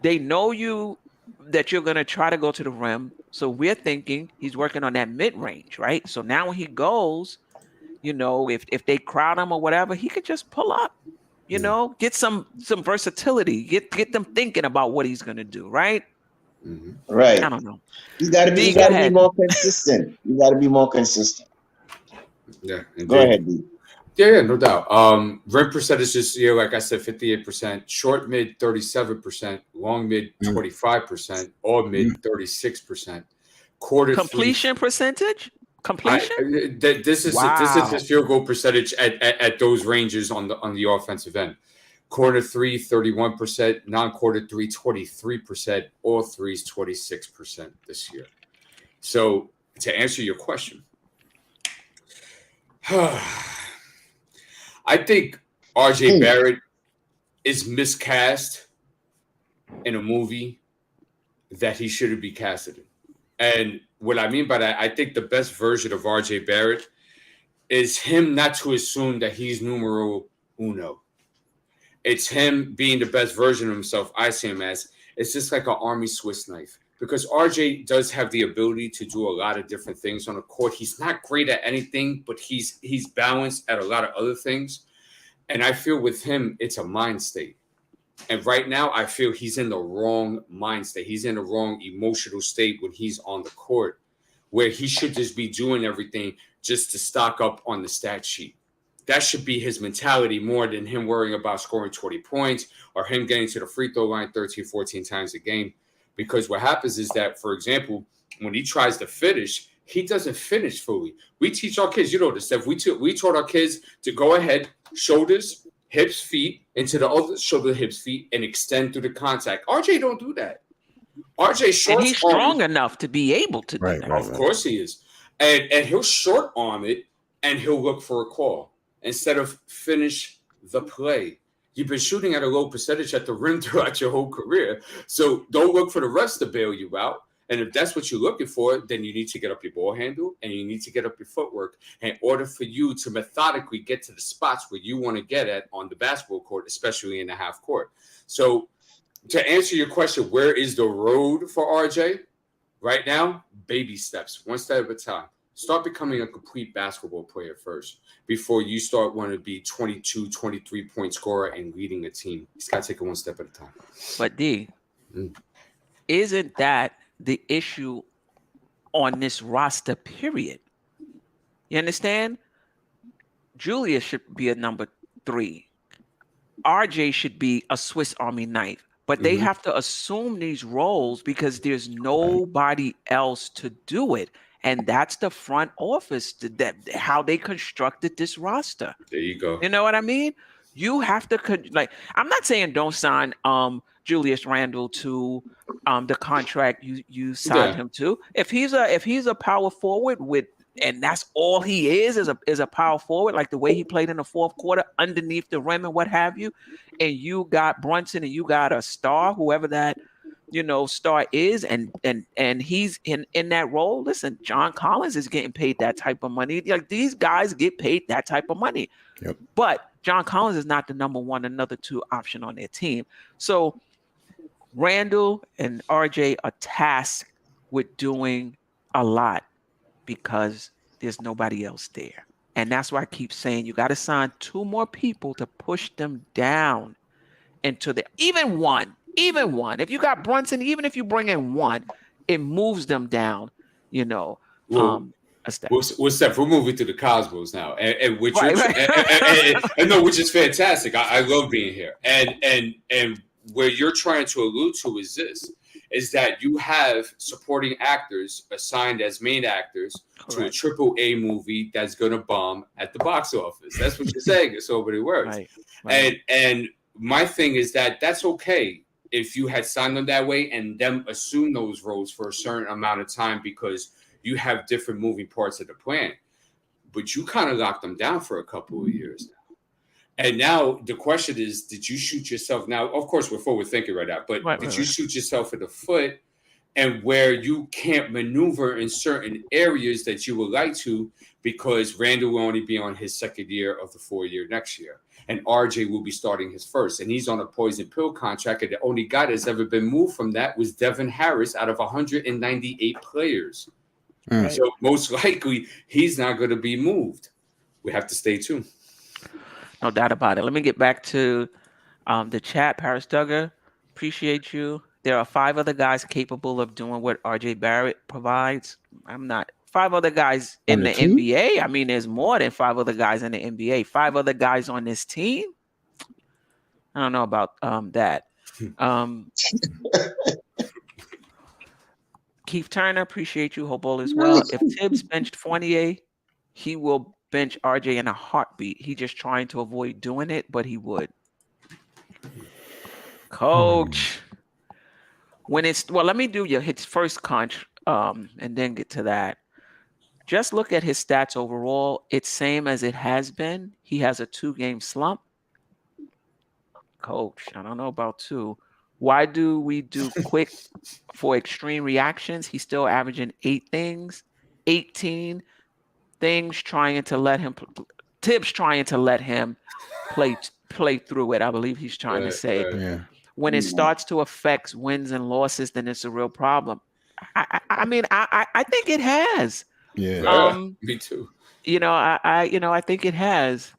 that you're going to try to go to the rim. So we're thinking he's working on that mid-range, right? So now when he goes, if they crowd him or whatever, he could just pull up, get some versatility, get them thinking about what he's going to do, right? Mm-hmm. Right. I don't know. You got to be more consistent. You got to be more consistent. Yeah. Indeed. Go ahead, D. Yeah, no doubt. Rim percentage this year, like I said, 58%, short mid 37%, long mid 25%, all mid 36%. Quarter completion percentage? Completion? This is his field goal percentage at those ranges on the offensive end. Corner 3, 31%. Non-corner 3, 23%. All threes, 26% this year. So to answer your question, I think RJ Barrett is miscast in a movie that he shouldn't be casted in. And what I mean by that, I think the best version of RJ Barrett is him not to assume that he's numero uno. It's him being the best version of himself. I see him as it's just like an army Swiss knife, because RJ does have the ability to do a lot of different things on the court. He's not great at anything, but he's balanced at a lot of other things. And I feel with him, it's a mind state. And right now, I feel he's in the wrong mind state. He's in the wrong emotional state when he's on the court, where he should just be doing everything just to stock up on the stat sheet. That should be his mentality more than him worrying about scoring 20 points or him getting to the free throw line 13, 14 times a game. Because what happens is that, for example, when he tries to finish, he doesn't finish fully. We teach our kids, you know this stuff. We taught our kids to go ahead, shoulders, hips, feet, into the other shoulder, hips, feet, and extend through the contact. RJ don't do that. RJ short, and he's strong enough to be able to do that. Of course he is. And he'll short arm it, and he'll look for a call instead of finish the play. You've been shooting at a low percentage at the rim throughout your whole career, so don't look for the rest to bail you out. And if that's what you're looking for, then you need to get up your ball handle and you need to get up your footwork in order for you to methodically get to the spots where you want to get at on the basketball court, especially in the half court. So to answer your question, where is the road for RJ? Right now, baby steps, one step at a time. Start becoming a complete basketball player first before you start wanting to be 22, 23-point scorer and leading a team. He's got to take it one step at a time. But D, isn't that the issue on this roster, period? You understand? Julius should be a number 3. RJ should be a Swiss Army knife. But they have to assume these roles because there's nobody else to do it. And that's the front office, how they constructed this roster. There you go. You know what I mean? You have to, like, I'm not saying don't sign Julius Randle to the contract you signed him to. If he's a power forward and that's all he is a power forward, like the way he played in the fourth quarter underneath the rim and what have you, and you got Brunson and you got a star, whoever that star is, and he's in that role. Listen, John Collins is getting paid that type of money. Like, these guys get paid that type of money. Yep. But John Collins is not the number 1, another 2 option on their team. So Randle and RJ are tasked with doing a lot because there's nobody else there. And that's why I keep saying you got to sign 2 more people to push them down into even one. If you got Brunson, even if you bring in 1, it moves them down, a step. We're moving to the Cosmos now, and which which is fantastic. I love being here. And where you're trying to allude to is that you have supporting actors assigned as main actors to a AAA movie that's going to bomb at the box office. That's what you're saying in so many words. Right. And my thing is that that's okay if you had signed them that way and them assume those roles for a certain amount of time because you have different moving parts of the plan. But you kind of locked them down for a couple of years now. And now the question is, did you shoot yourself? Now, of course, we're forward thinking right now, but did you shoot yourself in the foot and where you can't maneuver in certain areas that you would like to because Randle will only be on his second year of the 4-year next year. And RJ will be starting his first. And he's on a poison pill contract. And the only guy that's ever been moved from that was Devin Harris out of 198 players. Right. So most likely he's not going to be moved. We have to stay tuned. No doubt about it. Let me get back to the chat. Paris Duggar, appreciate you. There are 5 other guys capable of doing what RJ Barrett provides. I'm not. 5 other guys in the NBA. I mean, there's more than 5 other guys in the NBA. 5 other guys on this team. I don't know about that. Keith Turner, appreciate you. Hope all is well. If Tibbs benched Fournier, he will bench RJ in a heartbeat. He's just trying to avoid doing it, but he would. Coach. When it's let me do his first and then get to that. Just look at his stats overall. It's same as it has been. He has a 2-game slump. Coach, I don't know about 2. Why do we do quick for extreme reactions? He's still averaging 18 things trying to let him Tibbs trying to let him play through it. I believe he's trying to say. Yeah. When it starts to affect wins and losses, then it's a real problem. I mean, I think it has. Yeah. Me too. I think it has.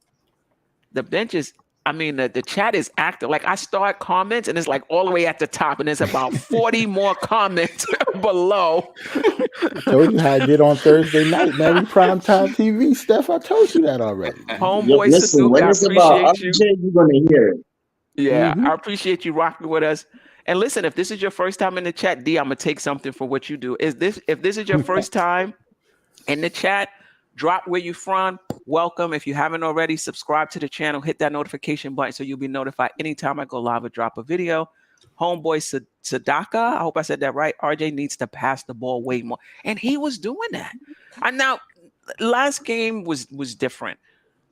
The bench is. I mean, the chat is active. Like I start comments and it's like all the way at the top, and there's about 40 more comments below. I told you how I get on Thursday night, man. We primetime TV, Steph. I told you that already. Homeboy, listen, when it's about RJ, you're gonna hear it. Yeah, I appreciate you rocking with us. And listen, if this is your first time in the chat, D, I'm gonna take something for what you do. If this is your first time in the chat, drop where you from. Welcome. If you haven't already, subscribe to the channel. Hit that notification button so you'll be notified anytime I go live or drop a video. Homeboy Sadaka, I hope I said that right. RJ needs to pass the ball way more, and he was doing that. And now, last game was different.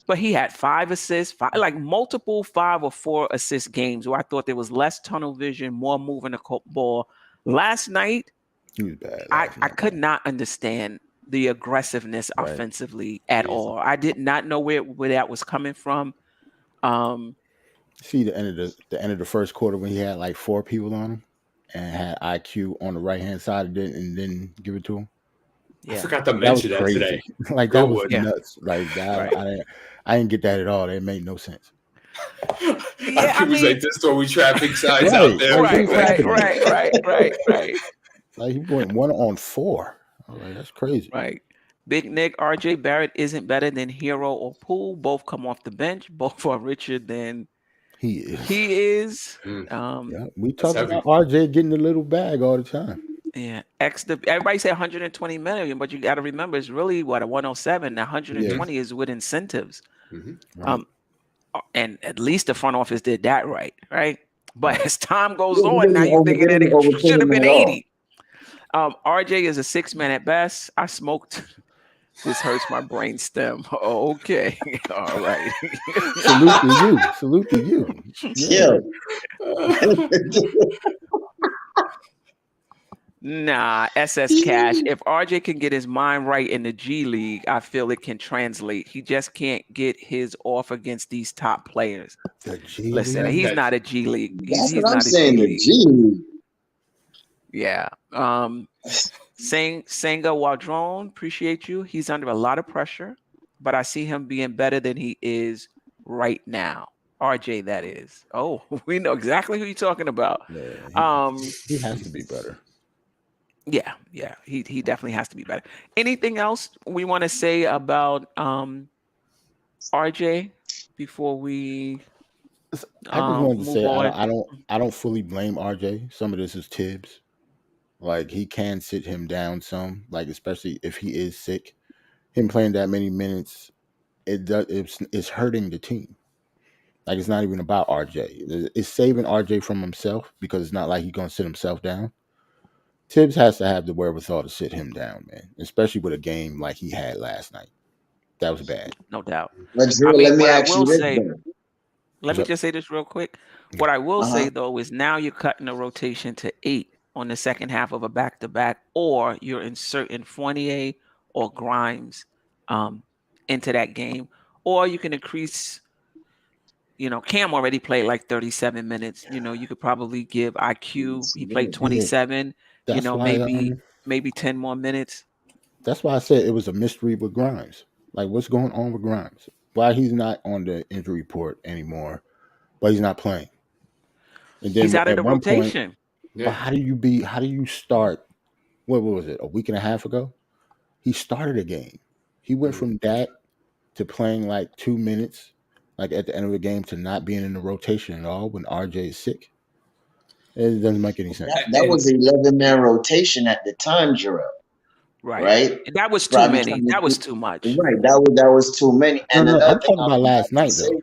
But he had 5 assists, multiple 5 or 4 assist games where I thought there was less tunnel vision, more moving the ball. Last night, he was bad. I could not understand the aggressiveness offensively at all. I did not know where that was coming from. See the end of the first quarter when he had like 4 people on him and had IQ on the right hand side and then give it to him. Yeah. I forgot to mention that today. Like that was nuts. Like that, I didn't get that at all. That made no sense. I was like, this story traffic signs out there. Right. Like he went 1 on 4. Like, that's crazy. Right. Big Nick, RJ Barrett isn't better than Hero or Poole. Both come off the bench. Both are richer than he is. We talk about RJ getting the little bag all the time. Yeah. Everybody say 120 million, but you got to remember it's really what a 107. Now 120 is with incentives. Right. And at least the front office did that right? But as time goes on, now you're thinking that it should have been 80. RJ is a 6-man at best. I smoked. This hurts my brain stem. Okay. All right. Salute to you. Yeah. Nah, SS Cash. If RJ can get his mind right in the G League, I feel it can translate. He just can't get his off against these top players. Listen, he's not a G League. That's what I'm saying, the G League. Yeah. Senga Wadron, appreciate you. He's under a lot of pressure, but I see him being better than he is right now. RJ, that is. Oh, we know exactly who you're talking about. Yeah, he has to be better. Yeah, he definitely has to be better. Anything else we want to say about RJ before we? I just wanted to say I don't fully blame RJ. Some of this is Tibbs. Like he can sit him down some, like especially if he is sick. Him playing that many minutes, it's hurting the team. Like it's not even about RJ. It's saving RJ from himself because it's not like he's gonna sit himself down. Tibbs has to have the wherewithal to sit him down, man. Especially with a game like he had last night. That was bad. No doubt. Let me ask you this. Let me just say this real quick. What I will say though is now you're cutting the rotation to 8 on the second half of a back-to-back, or you're inserting Fournier or Grimes into that game, or you can increase. Cam already played like 37 minutes. You could probably give IQ. He played 27. Maybe 10 more minutes. That's why I said it was a mystery with Grimes. Like, what's going on with Grimes? Why he's not on the injury report anymore, but he's not playing. And then he's out of the rotation. But how do you start? What was it? A week and a half ago? He started a game. He went from that to playing like 2 minutes, like at the end of the game, to not being in the rotation at all when RJ is sick. It doesn't make any sense. That was an 11-man rotation at the time, Jerrell. Right? That was too many. That was too much. Right. That was too many. And I'm talking about last night, though.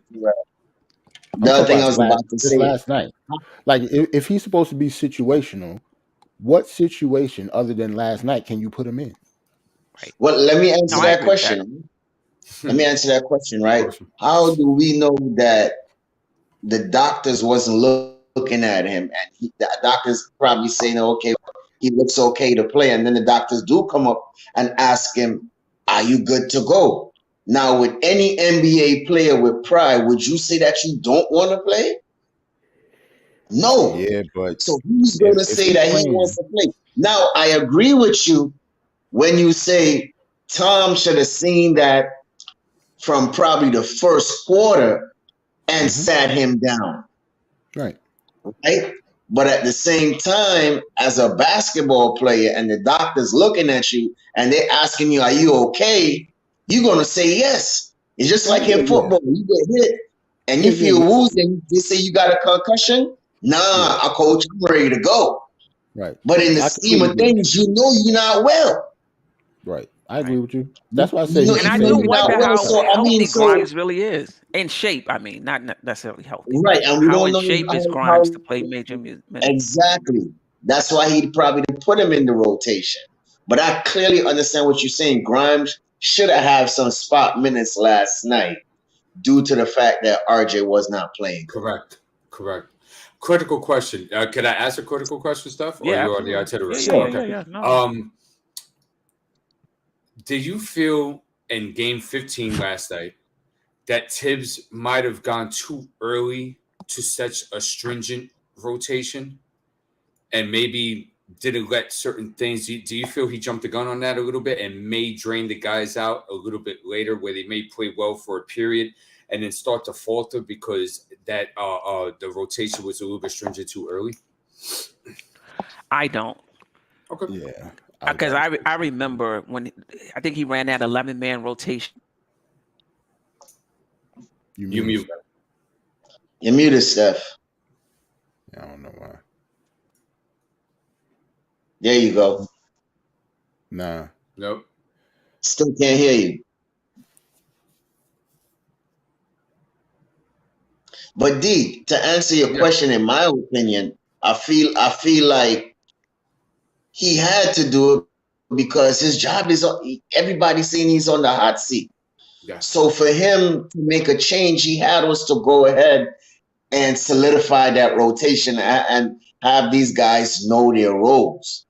The other thing I was about to say. last night. Like if he's supposed to be situational, what situation other than last night can you put him in? Right. Well, let me answer No, I that agree with question. Let me answer that question, right? Question. How do we know that the doctors wasn't looking at him, and the doctors probably saying, okay, he looks okay to play, and then the doctors do come up and ask him, are you good to go? Now, with any NBA player with pride, would you say that you don't want to play? No. Yeah, but So who's going to say that he wants to play? Now, I agree with you when you say Tom should have seen that from probably the first quarter and sat him down. Right. Right? But at the same time, as a basketball player and the doctor's looking at you and they're asking you, are you okay? You're going to say yes. It's just like in football. You get hit and you feel woozy. They say you got a concussion. Nah, coach, I'm ready to go. Right. But in the scheme of things, you know you're not well. Right. I agree with you. That's why I say. And I do wonder how healthy so, Grimes really is. In shape, I mean, not necessarily healthy. Right, and we how don't in know shape is how- Grimes to play major minutes. Exactly. That's why he probably didn't put him in the rotation. But I clearly understand what you're saying. Grimes should have had some spot minutes last night due to the fact that RJ was not playing. Correct. Critical question. Can I ask a critical question, Steph? Or Yeah, you on the absolutely. itinerary? Yeah. No. Did you feel in game 15 last night that Tibbs might have gone too early to such a stringent rotation and maybe didn't let certain things? Do you feel he jumped the gun on that a little bit and may drain the guys out a little bit later where they may play well for a period and then start to falter because that the rotation was a little bit stringent too early? I don't. Okay. Yeah. Because I remember when I think he ran that 11-man rotation. You mute. You're muted, Steph. I don't know why. There you go. Nah. Nope. Still can't hear you. But D, to answer your question, in my opinion, I feel like he had to do it because his job is everybody's saying he's on the hot seat. Yeah. So for him to make a change, he had us to go ahead and solidify that rotation and have these guys know their roles.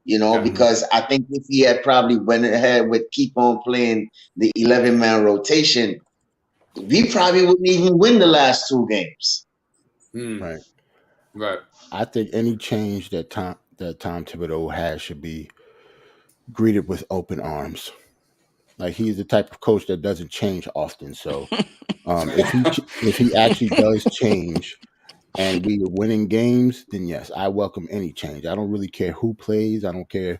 You know, because I think if he had probably went ahead with keep on playing the 11-man rotation, we probably wouldn't even win the last 2 games. Right. Right. I think any change that Tom Thibodeau has should be greeted with open arms. Like he's the type of coach that doesn't change often. So if he actually does change and we are winning games, then yes, I welcome any change. I don't really care who plays. I don't care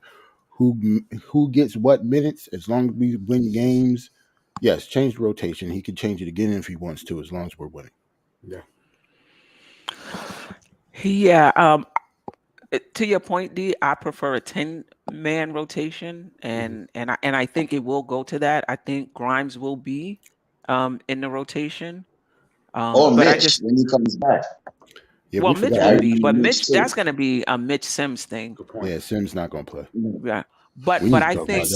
who gets what minutes. As long as we win games, yes, change the rotation. He can change it again if he wants to, as long as we're winning. Yeah. Yeah. To your point, D, I prefer a 10-man rotation, and I think it will go to that. I think Grimes will be in the rotation. Or but Mitch when he comes back. Yeah, well, Mitch will be, but Mitch too. that's going to be a Mitch Sims thing. Good point. Yeah, Sims not going to play. Yeah, but I think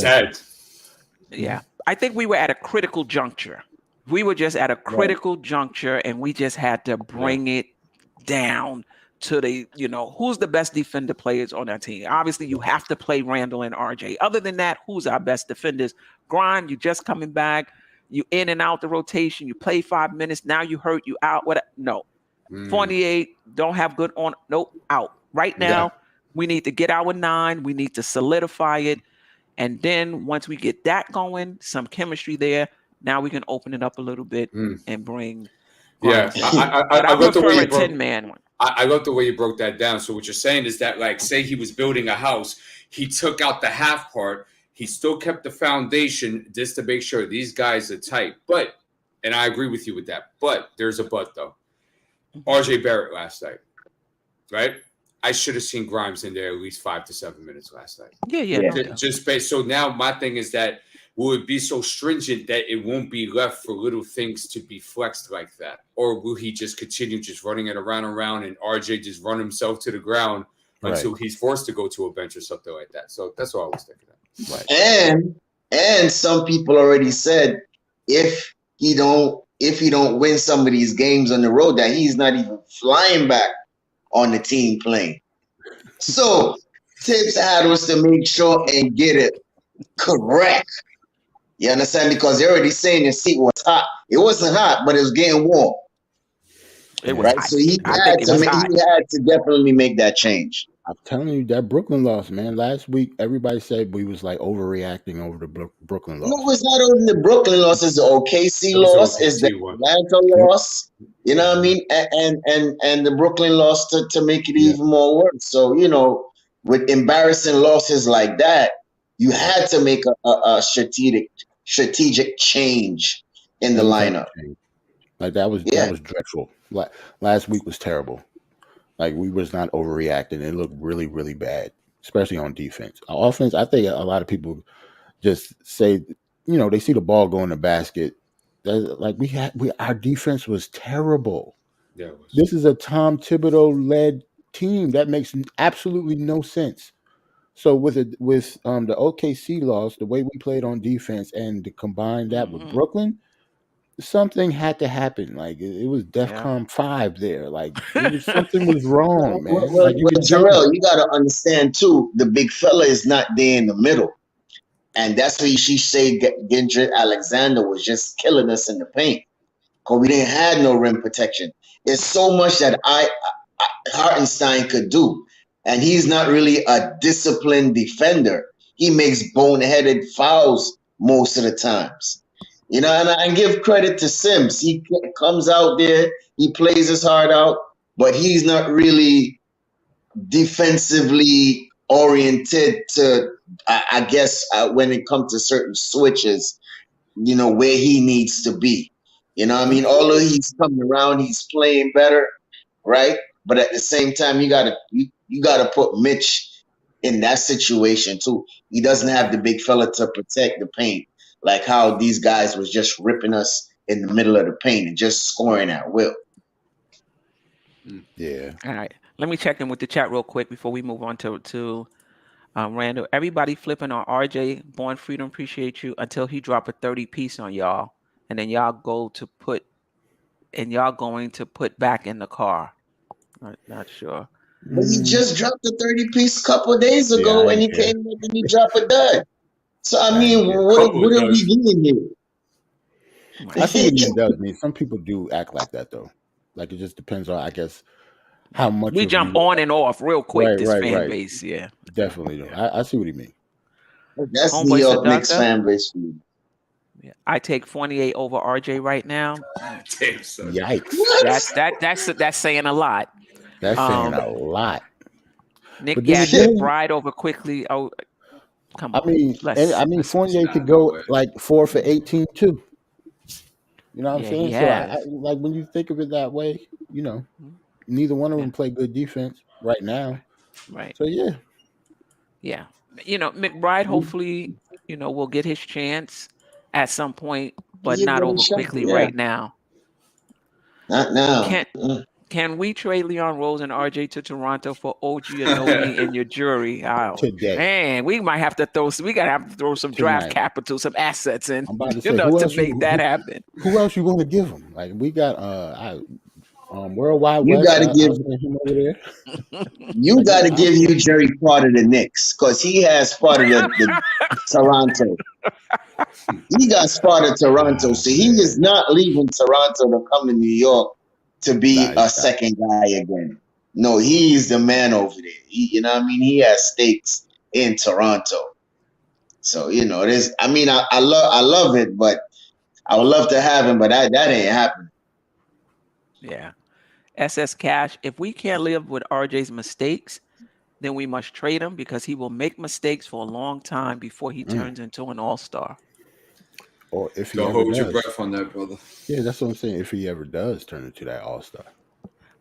I think we were at a critical juncture. We were just at a critical juncture, and we just had to bring it down to the, who's the best defender players on that team. Obviously, you have to play Randle and RJ. Other than that, who's our best defenders? Grimes, you just coming back. You in and out the rotation. You play 5 minutes. Now you hurt. You out. What? No. 48, don't have good on. Nope, out. Right now, we need to get our 9. We need to solidify it. And then once we get that going, some chemistry there, now we can open it up a little bit and bring. Yeah, I prefer a 10-man one. I love the way you broke that down. So what you're saying is that, like, say he was building a house, he took out the half part, he still kept the foundation just to make sure these guys are tight. But, and I agree with you with that, but there's a but though. RJ Barrett last night, right? I should have seen Grimes in there at least 5 to 7 minutes last night. Yeah. Just based. So now my thing is that will it be so stringent that it won't be left for little things to be flexed like that? Or will he just continue just running it around and around and RJ just run himself to the ground until he's forced to go to a bench or something like that? So that's what I was thinking of. Right. And some people already said if he don't win some of these games on the road, that he's not even flying back on the team plane. So Tibbs had us to make sure and get it correct. You understand? Because they're already saying the seat was hot. It wasn't hot, but it was getting warm. It was right. hot. So he had to definitely make that change. I'm telling you, that Brooklyn loss, man. Last week, everybody said we was like overreacting over the Brooklyn loss. No, it's not only the Brooklyn loss. It's the OKC loss. It's the Atlanta loss. You know what I mean? And the Brooklyn loss to make it even more worse. So, you know, with embarrassing losses like that, you had to make a strategic change in the lineup. Like that was dreadful. Like last week was terrible. Like we was not overreacting. It looked really, really bad, especially on defense. Offense, I think a lot of people just say, you know, they see the ball go in the basket. Like our defense was terrible. Yeah, this is a Tom Thibodeau led team. That makes absolutely no sense. So with the OKC loss, the way we played on defense, and to combine that with Brooklyn, something had to happen. Like it was DEFCON 5 there. Like something was wrong, man. Well, Jerrell, you got to understand too. The big fella is not there in the middle, and that's why she said Gendry Alexander was just killing us in the paint because we didn't have no rim protection. It's so much that Hartenstein could do, and he's not really a disciplined defender. He makes boneheaded fouls most of the times. You know, and I give credit to Sims. He comes out there, he plays his heart out, but he's not really defensively oriented to, I guess, when it comes to certain switches, you know, where he needs to be. You know what I mean? Although he's coming around, he's playing better, right? But at the same time, you gotta put Mitch in that situation too. He doesn't have the big fella to protect the paint. Like how these guys was just ripping us in the middle of the paint and just scoring at will. Yeah. All right. Let me check in with the chat real quick before we move on to Randle. Everybody flipping on RJ. Born Freedom, appreciate you until he drop a 30 piece on y'all. And then y'all going to put back in the car. Not sure. But he just dropped a 30 piece a couple of days ago and he came back and he dropped a dud. So I mean, what are we doing here? I see what he does. I mean, some people do act like that though. Like it just depends on, I guess, how much we jump on and off real quick. This fan base, definitely. I see what he means. That's New York Knicks fan base for you. Yeah, I take 28 over RJ right now. Yikes! That's saying a lot. That's saying a lot. Nick got McBride over quickly. Oh. Come on. I mean, Fournier could go like 4 for 18 too. You know what I'm saying? So, like when you think of it that way, you know, neither one of them play good defense right now. Right. So yeah. You know, McBride hopefully, you know, will get his chance at some point, but not over quickly right now. Not now. Can we trade Leon Rose and RJ to Toronto for OG Anobi and your jury? Today. Man, we might have to throw some draft capital, some assets in, to make that happen. Who else you want to give them? Like we got Worldwide you West. Gotta give him over there. You got to give you Jerry part of the Knicks because he has part of the Toronto. He got spotted Toronto, so he is not leaving Toronto to come to New York to be a second guy again. No, he's the man over there. You know what I mean? He has stakes in Toronto. So, you know, there's, I mean, I love it, but I would love to have him, but that ain't happening. Yeah. SS Cash, if we can't live with RJ's mistakes, then we must trade him because he will make mistakes for a long time before he turns into an all-star. Or if he Don't ever hold does. your breath on that, brother. Yeah, that's what I'm saying. If he ever does turn into that all-star.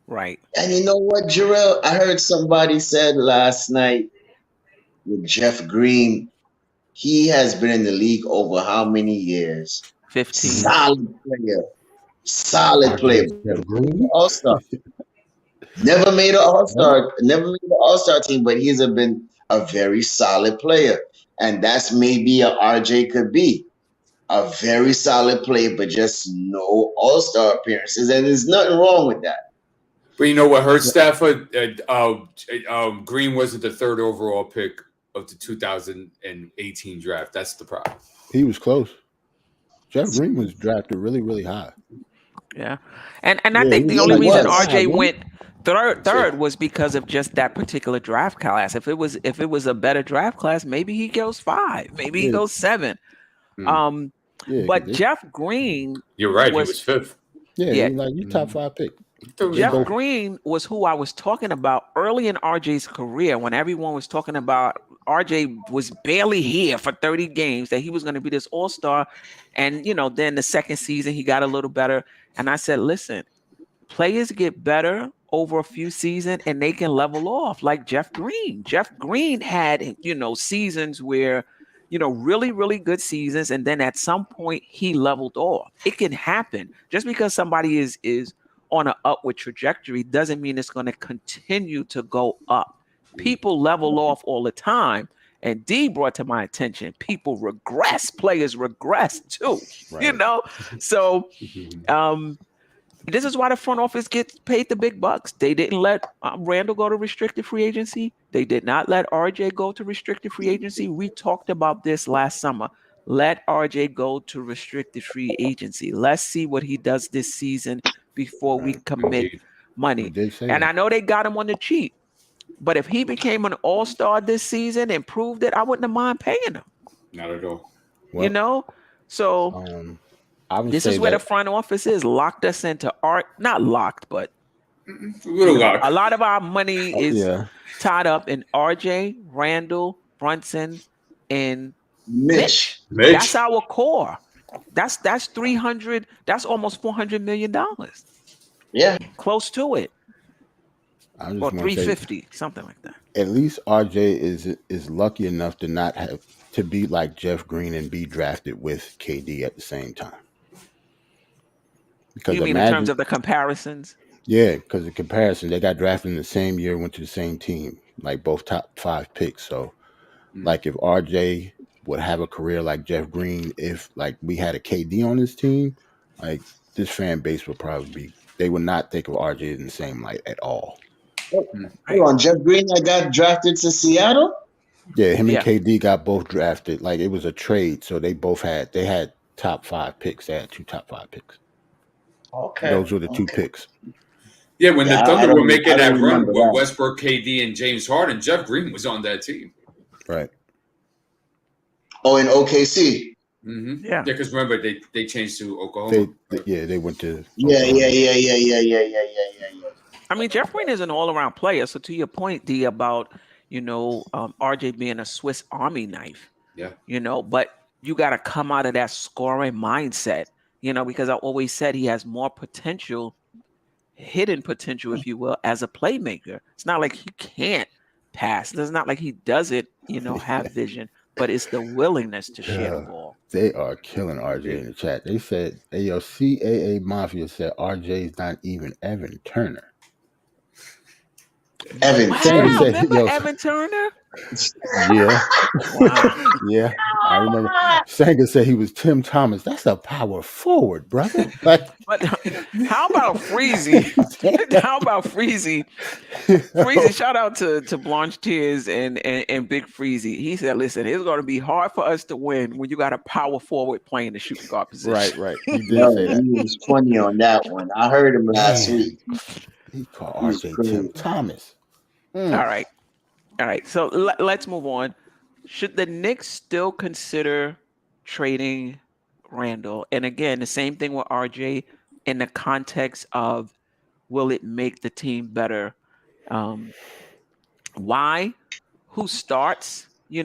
Right. And you know what, Jerrell? I heard somebody said last night with Jeff Green He has been in the league over how many years? 15. Solid player. All-star. Never made an all-star. Never made an all-star team, but he's been a very solid player, and that's maybe a RJ could be a very solid player, but just no all-star appearances, and there's nothing wrong with that. But you know what hurt Stafford? Green wasn't the 3rd overall pick of the 2018 draft. That's the problem. He was close. Jeff Green was drafted really, really high. Yeah, and I think the only reason RJ went third was because of just that particular draft class. If it was a better draft class, maybe he goes 5, maybe he goes 7. But Jeff Green, you're right, he was 5th. Yeah, like you top 5 pick. Jeff Green was who I was talking about early in RJ's career when everyone was talking about RJ was barely here for 30 games, that he was going to be this all-star. And, then the second season, he got a little better. And I said, listen, players get better over a few seasons and they can level off like Jeff Green. Jeff Green had, seasons where, really, really good seasons. And then at some point he leveled off. It can happen. Just because somebody is on an upward trajectory doesn't mean it's going to continue to go up. People level off all the time. And D brought to my attention, people regress, players regress too, right. So this is why the front office gets paid the big bucks. They didn't let Randle go to restricted free agency. They did not let RJ go to restricted free agency. We talked about this last summer. Let RJ go to restricted free agency. Let's see what he does this season before we commit money. And I know they got him on the cheap. But if he became an all-star this season and proved it, I wouldn't have mind paying him. Not at all. Well, So this is where the front office is. Locked us into art. Not locked, but a lot of our money is tied up in RJ, Randle, Brunson, and Mitch. That's our core. That's 300. That's almost $400 million. Yeah. Close to it. Or 350, something like that. At least RJ is lucky enough to not have to be like Jeff Green and be drafted with KD at the same time. Because you mean in terms of the comparisons? Yeah, because the comparison, they got drafted in the same year, went to the same team, like both top 5 picks. So, like if RJ would have a career like Jeff Green, if like we had a KD on this team, like this fan base would probably they would not think of RJ in the same light at all. Hold on, Jeff Green that got drafted to Seattle? Yeah, him and KD got both drafted. Like it was a trade, so they had top 5 picks. They had 2 top 5 picks. Okay. Those were the 2 picks. Yeah, when the Thunder were making that run with Westbrook, KD, and James Harden, Jeff Green was on that team. Right. Oh, in OKC. Mm-hmm. Yeah, because remember they changed to Oklahoma. They went to Yeah. I mean, Jeff Green is an all-around player. So to your point, D, about RJ being a Swiss Army knife. Yeah. But you got to come out of that scoring mindset. Because I always said he has more potential, hidden potential, if you will, as a playmaker. It's not like he can't pass. It's not like he doesn't, have vision. But it's the willingness to share the ball. They are killing RJ in the chat. They said, CAA Mafia said RJ's not even Evan Turner. Evan Turner. Remember Evan Turner? Yeah. Wow. Yeah. I remember. Sanger said he was Tim Thomas. That's a power forward, brother. But how about Freezy? Freezy, shout out to Blanche Tears and Big Freezy. He said, listen, it's going to be hard for us to win when you got a power forward playing the shooting guard position. Right. He did say that. He was funny on that one. I heard him last week. He called RJ Tim Thomas. All right. So let's move on. Should the Knicks still consider trading Randle? And again, the same thing with RJ in the context of will it make the team better? Why? Who starts? If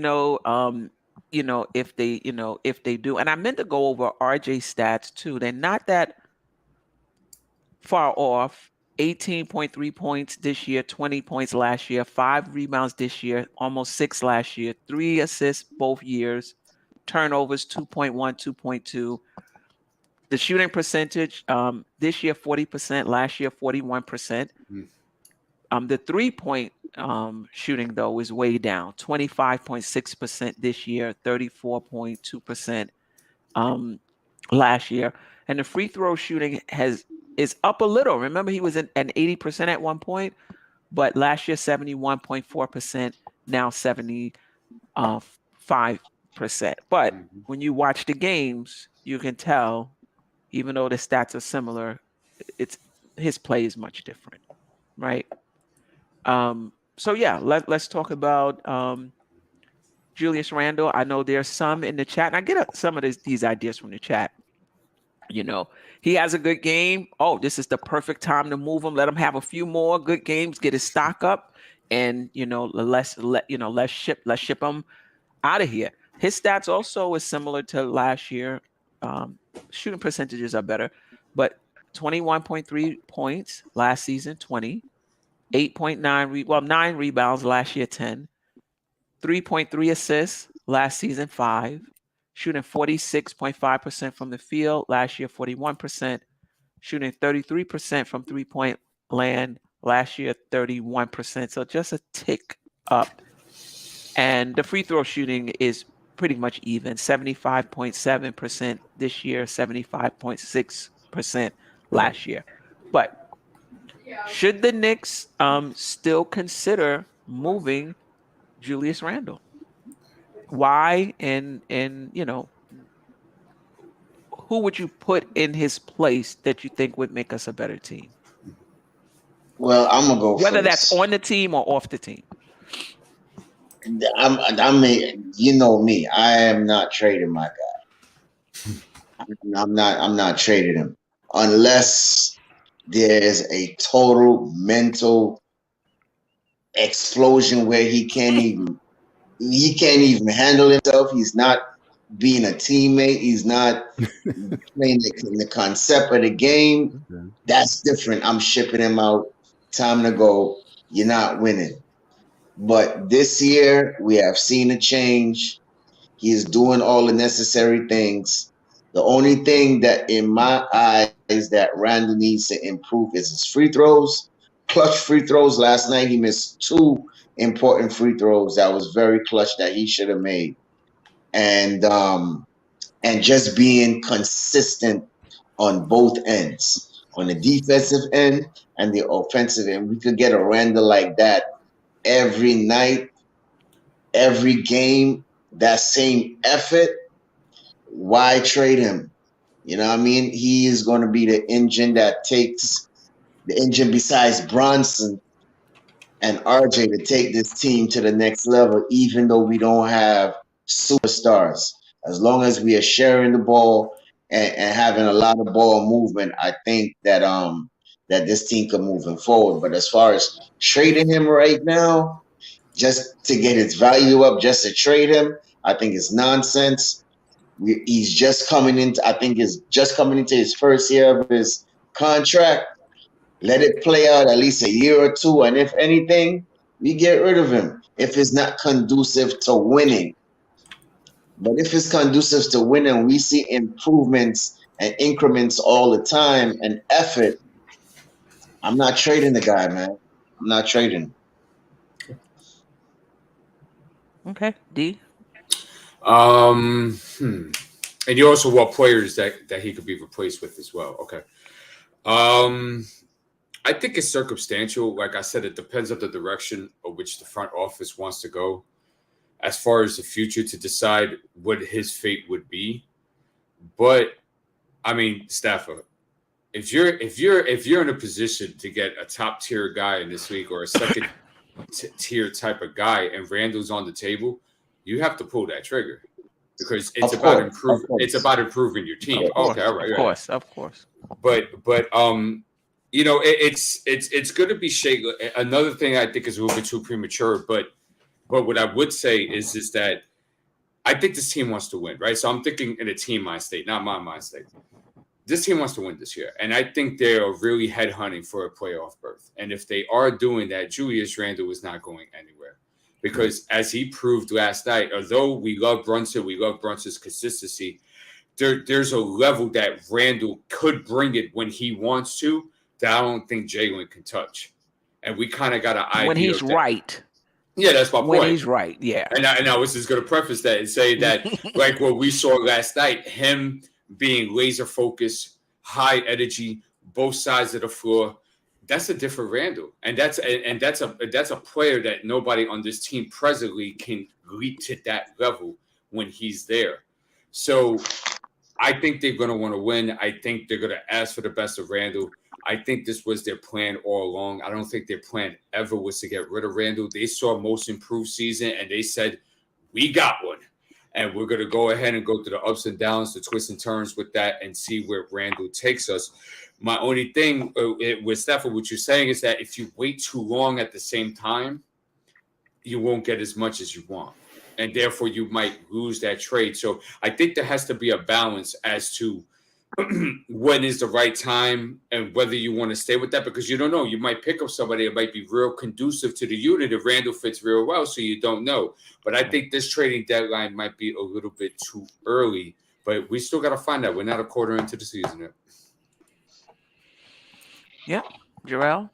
they do. And I meant to go over RJ stats too. They're not that far off. 18.3 points this year, 20 points last year, 5 rebounds this year, almost 6 last year, 3 assists both years. turnovers 2.1, 2.2. The shooting percentage this year 40%, last year 41%. The 3-point shooting though is way down, 25.6% this year, 34.2% last year, and the free throw shooting is up a little. Remember, he was at 80% at one point, but last year 71.4%, now 75%. But when you watch the games, you can tell, even though the stats are similar, his play is much different, right? So yeah, let's talk about Julius Randle. I know there's some in the chat, and I get some of these ideas from the chat. You know, he has a good game. Oh, this is the perfect time to move him. Let him have a few more good games, get his stock up, and let's ship him out of here. His stats also is similar to last year. Shooting percentages are better, but 21.3 points last season, 20, 8.9 9 rebounds last year, 10, 3.3 assists last season, 5. Shooting 46.5% from the field. Last year, 41%. Shooting 33% from three-point land. Last year, 31%. So just a tick up. And the free throw shooting is pretty much even. 75.7% this year, 75.6% last year. But should the Knicks still consider moving Julius Randle? Why? And who would you put in his place that you think would make us a better team? Well, I'm gonna go whether first. That's on the team or off the team. You know me. I am not trading my guy. I'm not trading him unless there is a total mental explosion where he can't even handle himself. He's not being a teammate. He's not playing the concept of the game. Okay. That's different. I'm shipping him out. Time to go. You're not winning. But this year, we have seen a change. He is doing all the necessary things. The only thing that, in my eyes, that Randle needs to improve is his free throws. Clutch free throws. Last night, he missed 2 important free throws that was very clutch that he should have made. And just being consistent on both ends, on the defensive end and the offensive end. We could get a Randle like that every night, every game, that same effort. Why trade him? You know what I mean? He is going to be the engine that takes the engine besides Brunson and RJ to take this team to the next level, even though we don't have superstars. As long as we are sharing the ball and having a lot of ball movement, I think that that this team can move forward. But as far as trading him right now, just to get his value up, just to trade him, I think it's nonsense. He's just coming into, I think he's just coming into his first year of his contract. Let it play out at least a year or two, and if anything, we get rid of him if it's not conducive to winning. But if it's conducive to winning, we see improvements and increments all the time and effort. I'm not trading the guy, man. I'm not trading. Okay, D. And you also want players that he could be replaced with as well. Okay. I think it's circumstantial. Like I said, it depends on the direction of which the front office wants to go as far as the future to decide what his fate would be. But I mean, Stafford, if you're in a position to get a top tier guy in this league or a second tier type of guy and Randle's on the table, you have to pull that trigger because it's about improving your team. Okay, all right, of course. But it's going to be shake. Another thing I think is a little bit too premature, but what I would say is that I think this team wants to win, right? So I'm thinking in a team mind state, not my mind state. This team wants to win this year, and I think they are really headhunting for a playoff berth. And if they are doing that, Julius Randle is not going anywhere. because as he proved last night, although we love Brunson's consistency, there's a level that Randle could bring it when he wants to that I don't think Jalen can touch. And we kind of got an idea when he's right. Yeah, that's my point. When he's right, yeah. And I was just going to preface that and say that, like what we saw last night, him being laser focused, high energy, both sides of the floor, that's a different Randle, and that's a player that nobody on this team presently can leap to that level when he's there. So I think they're going to want to win. I think they're going to ask for the best of Randle. I think this was their plan all along. I don't think their plan ever was to get rid of Randle. They saw most improved season, and they said, we got one. And we're going to go ahead and go through the ups and downs, the twists and turns with that, and see where Randle takes us. My only thing with Stephen, what you're saying is that if you wait too long at the same time, you won't get as much as you want. And therefore, you might lose that trade. So I think there has to be a balance as to when is the right time and whether you want to stay with that, because you don't know. You might pick up somebody that might be real conducive to the unit if Randle fits real well, so you don't know. But I think this trading deadline might be a little bit too early, but we still got to find out. We're not a quarter into the season yet. Yeah. Jerrell?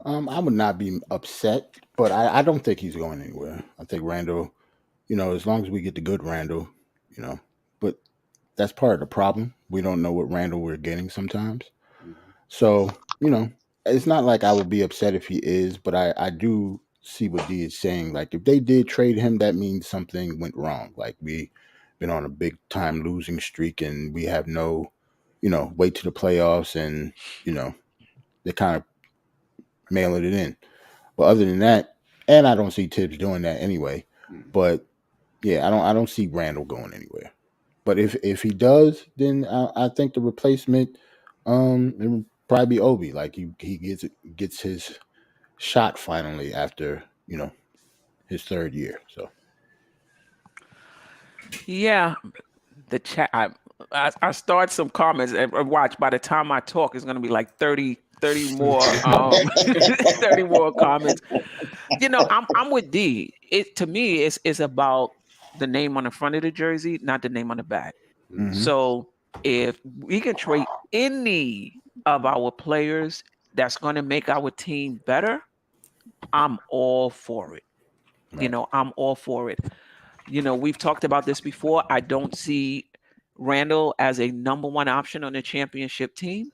I would not be upset, but I don't think he's going anywhere. I think Randle, as long as we get the good Randle, but that's part of the problem. We don't know what Randle we're getting sometimes. So, it's not like I would be upset if he is, but I do see what D is saying. Like, if they did trade him, that means something went wrong. Like, we been on a big time losing streak and we have no, wait to the playoffs and, they kind of mailing it in. But other than that, and I don't see Tibbs doing that anyway. But yeah, I don't see Randle going anywhere. But if he does, then I think the replacement, it would probably be Obi. Like he gets his shot finally after his third year. So yeah, the chat. I start some comments and watch. By the time I talk, it's going to be like 30 more 30 more comments. I'm with D. To me, it's about the name on the front of the jersey, not the name on the back. Mm-hmm. So if we can trade any of our players that's going to make our team better, I'm all for it. Right. I'm all for it. We've talked about this before. I don't see Randle as a number one option on the championship team.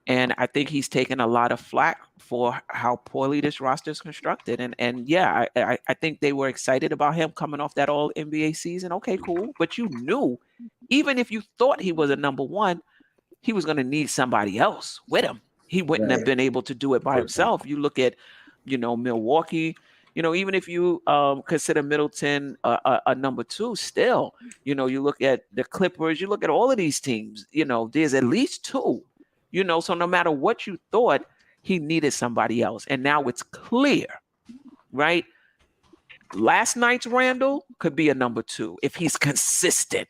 And I think he's taken a lot of flack for how poorly this roster is constructed. And yeah, I think they were excited about him coming off that all NBA season. Okay, cool. But you knew, even if you thought he was a number one, he was going to need somebody else with him. He wouldn't have been able to do it by himself. You look at, Milwaukee, even if you consider Middleton a number two still, you look at the Clippers, you look at all of these teams, there's at least two. So no matter what you thought, he needed somebody else. And now it's clear, right? Last night's Randle could be a number two if he's consistent,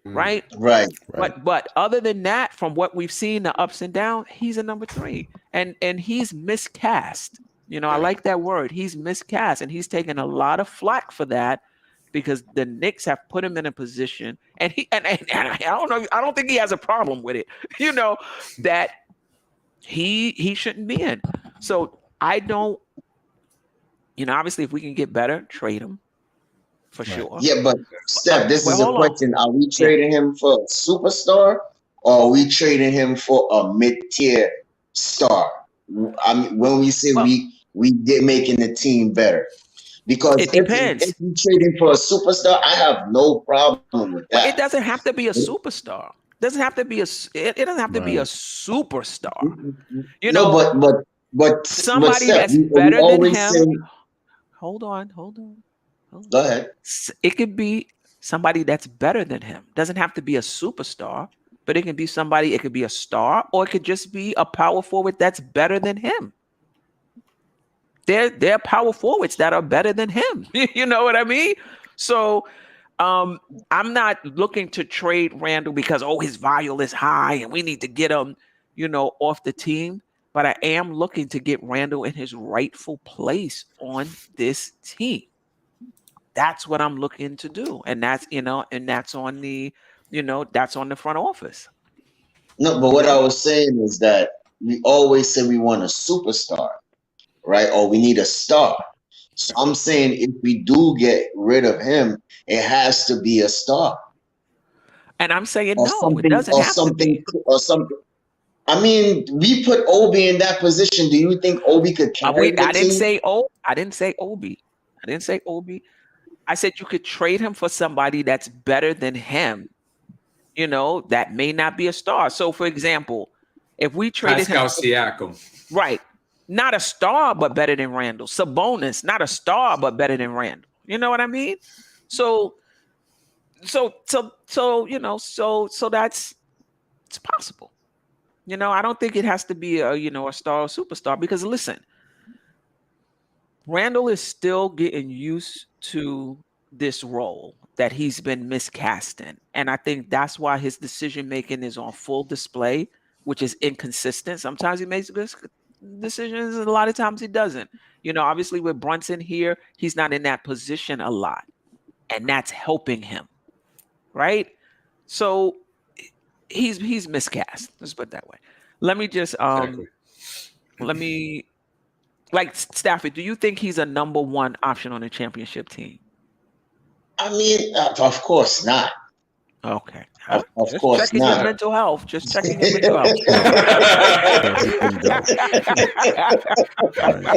right? Right. But other than that, from what we've seen, the ups and downs, he's a number three. And he's miscast. I like that word. He's miscast. And he's taken a lot of flack for that, because the Knicks have put him in a position, and I don't know, I don't think he has a problem with it, that he shouldn't be in. So I don't, obviously if we can get better, trade him for sure. Yeah, but Steph, this is a question. Are we trading him for a superstar, or are we trading him for a mid-tier star? I mean, when we say we get making the team better. Because it depends. If you trading for a superstar, I have no problem with that. But it doesn't have to be a superstar. It doesn't have to be a superstar. But somebody that's better than him. Hold on. Go ahead. It could be somebody that's better than him. Doesn't have to be a superstar, but it can be somebody. It could be a star, or it could just be a power forward that's better than him. They're power forwards that are better than him. You know what I mean? So I'm not looking to trade Randle because, his value is high and we need to get him, off the team. But I am looking to get Randle in his rightful place on this team. That's what I'm looking to do. And that's, and that's on the, that's on the front office. No, but what I was saying is that we always say we want a superstar, right? Or we need a star. So I'm saying if we do get rid of him, it has to be a star. And I'm saying Or no, something, it doesn't or have something, to be. or something. I mean, we put Obi in that position. Do you think Obi could carry the I didn't team? say I didn't say Obi. I didn't say Obi. I said you could trade him for somebody that's better than him. That may not be a star. So, for example, if we traded Pascal him, Siakam, right, not a star but better than Randle. Sabonis, not a star but better than Randle. You know what I mean? So that's it's possible. I don't think it has to be a star or superstar, because listen, Randle is still getting used to this role that he's been miscasting. And I think that's why his decision making is on full display, which is inconsistent. Sometimes he makes good decisions, and a lot of times he doesn't. Obviously with Brunson here, he's not in that position a lot, and that's helping him, right? So he's miscast. Let's put it that way. Let me just like Stafford, do you think he's a number one option on a championship team? I mean, of course not. Okay. Of Just course checking not. your mental health. Just checking your mental health.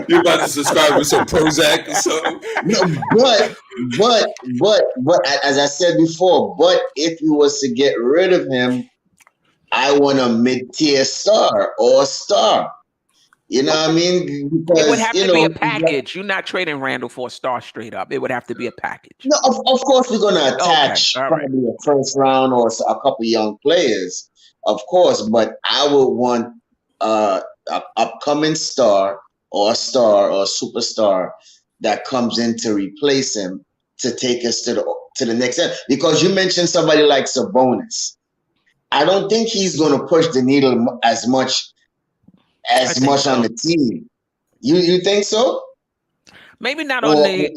You're about to subscribe with some Prozac or something. No, but as I said before, but if you was to get rid of him, I want a mid-tier star or a star. You know what I mean? Because, it would have to be a package. You're not trading Randle for a star straight up. It would have to be a package. No, of course we're going to attach probably a first round or a couple young players, of course. But I would want an upcoming star or a superstar that comes in to replace him to take us to the next end. Because you mentioned somebody like Sabonis. I don't think he's going to push the needle as much on the team. You think so? Maybe not on the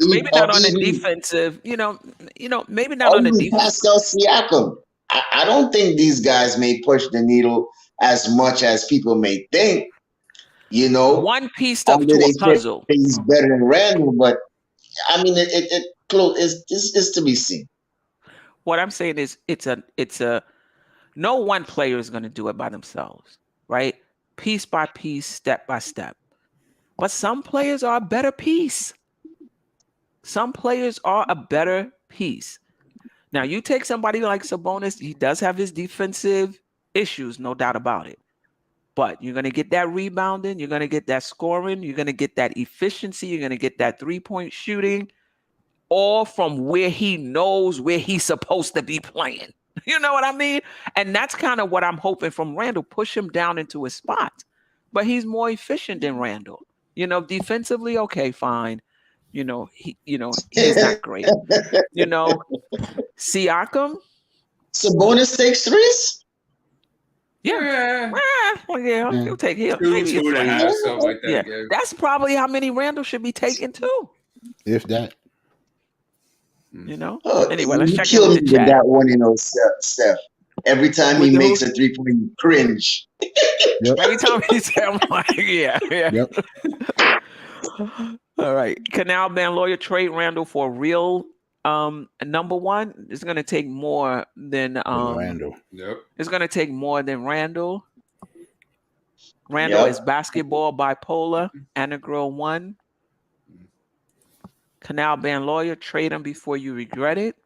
defensive, maybe not on the defense. Pascal Siakam. I don't think these guys may push the needle as much as people may think. One piece to a puzzle. He's better than Randle, but I mean, it's to be seen. What I'm saying is, it's a no one player is going to do it by themselves, right? Piece by piece, step by step. But some players are a better piece. Some players are a better piece. Now, you take somebody like Sabonis, he does have his defensive issues, no doubt about it. But you're going to get that rebounding, you're going to get that scoring, you're going to get that efficiency, you're going to get that three-point shooting, all from where he knows where he's supposed to be playing. You know what I mean? And that's kind of what I'm hoping from Randle, push him down into his spot. But he's more efficient than Randle. Defensively, okay, fine. He's not great. Siakam. Sabonis takes threes? Yeah. He'll take maybe 2.5, something like that. Yeah. Yeah. That's probably how many Randle should be taking too. If that. Anyway, let's check in with the chat. That one, Steph. Every time he makes a 3-point, you cringe. Yep. Every time he said, I'm like, yeah. Yep. All right. Canal Ban lawyer trade Randle for real number one. It's going to take more than Randle. Yep. It's going to take more than Randle. Randle is basketball bipolar. Anagirl 1. Canal Ban lawyer, trade him before you regret it.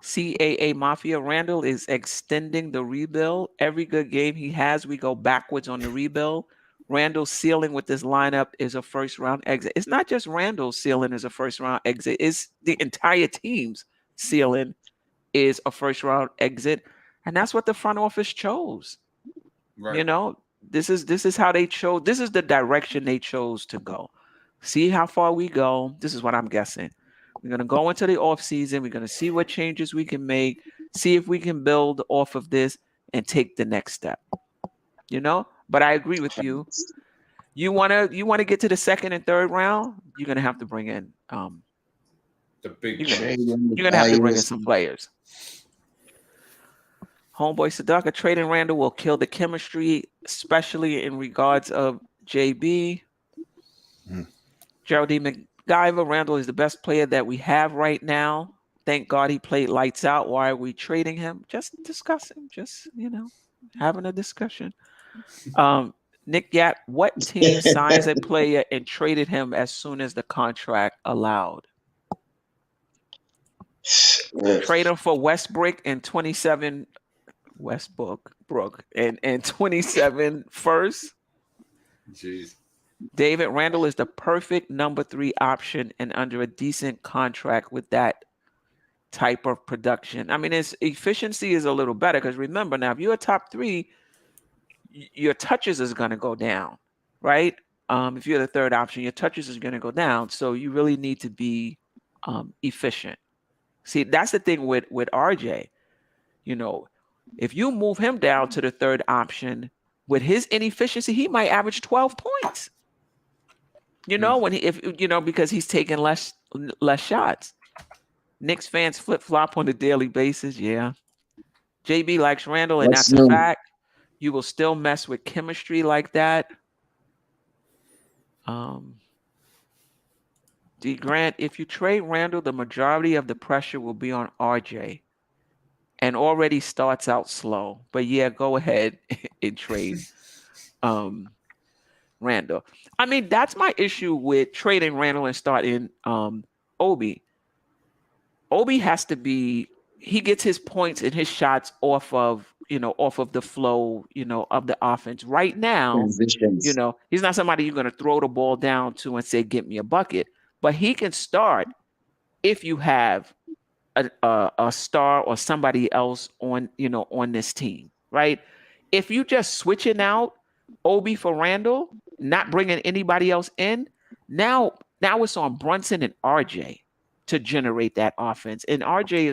CAA Mafia, Randle is extending the rebuild. Every good game he has, we go backwards on the rebuild. Randle's ceiling with this lineup is a first-round exit. It's not just Randle's ceiling is a first-round exit. It's the entire team's ceiling is a first-round exit. And that's what the front office chose. Right. This is how they chose. This is the direction they chose to go. See how far we go. This is what I'm guessing. We're going to go into the offseason. We're going to see what changes we can make, see if we can build off of this and take the next step. But I agree with you. You want to get to the second and third round, you're going to have to bring in The big You're gonna, Trading you're gonna have to bring in Iverson. some players. Homeboy Sadaka, trading Randle will kill the chemistry, especially in regards of JB. Gerald D. McGyver, Randle is the best player that we have right now. Thank God he played lights out. Why are we trading him? Just discussing, just, having a discussion. Nick Yat, what team signs a player and traded him as soon as the contract allowed? Trade him for Westbrook and 27 Brook and 27 first. Jeez. David Randle is the perfect number 3 option and under a decent contract with that type of production. I mean, his efficiency is a little better because remember now, if you're a top 3, your touches is going to go down, right? If you're the third option, your touches is going to go down. So you really need to be efficient. See, that's the thing with RJ. If you move him down to the third option with his inefficiency, he might average 12 points. Because he's taking less shots. Knicks fans flip-flop on a daily basis. Yeah. JB likes Randle, and that's a fact. You will still mess with chemistry like that. D. Grant, if you trade Randle, the majority of the pressure will be on RJ and already starts out slow. But yeah, go ahead and trade Randle. I mean, that's my issue with trading Randle and starting Obi. Obi has to be, he gets his points and his shots off of the flow, of the offense. Right now, Transitions. he's not somebody you're going to throw the ball down to and say, get me a bucket. But he can start if you have a star or somebody else on this team, right? If you just switching out Obi for Randle, not bringing anybody else in, now it's on Brunson and RJ to generate that offense, and RJ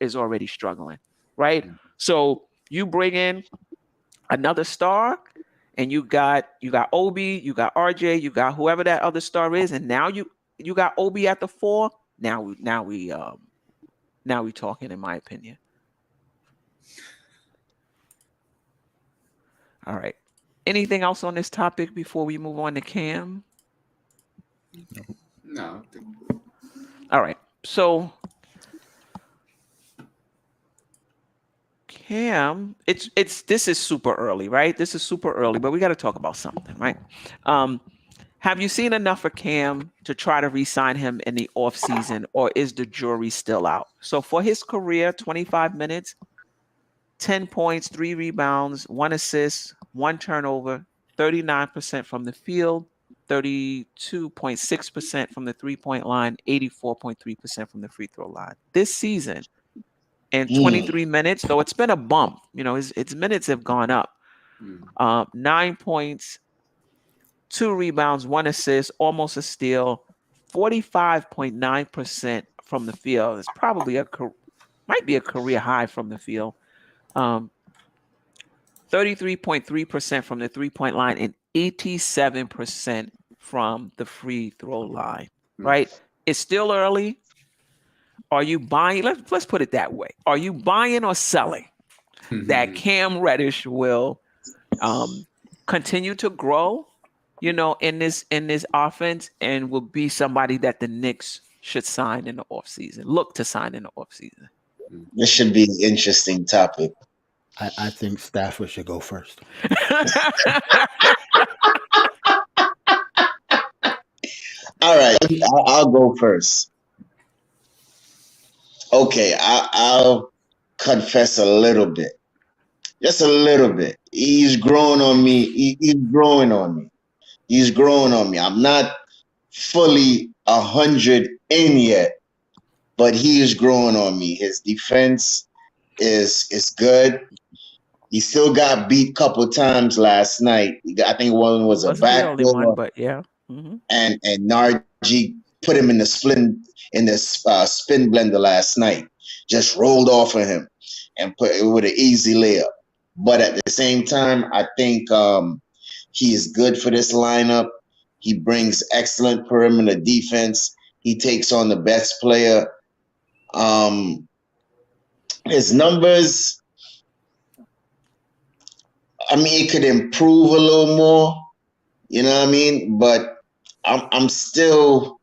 is already struggling, right? So you bring in another star, and you got Obi, you got RJ, you got whoever that other star is, and now you got Obi at the 4. Now we talking, in my opinion. All right. Anything else on this topic before we move on to Cam? No. All right. So Cam, this is super early, right? This is super early, but we got to talk about something, right? Have you seen enough of Cam to try to re-sign him in the offseason, or is the jury still out? So for his career, 25 minutes, 10 points, 3 rebounds, 1 assist, 1 turnover, 39% from the field, 32.6% from the 3-point line, 84.3% from the free throw line. This season, in 23 minutes, though it's been a bump, his minutes have gone up. 9 points, 2 rebounds, 1 assist, almost a steal, 45.9% from the field. It's probably might be a career high from the field. 33.3% from the 3-point line and 87% from the free throw line, right? It's still early. Are you buying? Let's put it that way. Are you buying or selling that Cam Reddish will continue to grow, in this offense, and will be somebody that the Knicks should sign in the offseason, look to sign in the offseason? This should be an interesting topic. I think Stafford should go first. All right, I'll go first. Okay, I'll confess a little bit. Just a little bit. He's growing on me. He's growing on me. He's growing on me. I'm not fully 100 in yet, but he is growing on me. His defense is good. He still got beat a couple times last night. I think one was a backdoor, but yeah. And Narji put him in the spin blender last night. Just rolled off of him and put it with an easy layup. But at the same time, I think he is good for this lineup. He brings excellent perimeter defense. he takes on the best player. His numbers, I mean, it could improve a little more, you know what I mean? But I still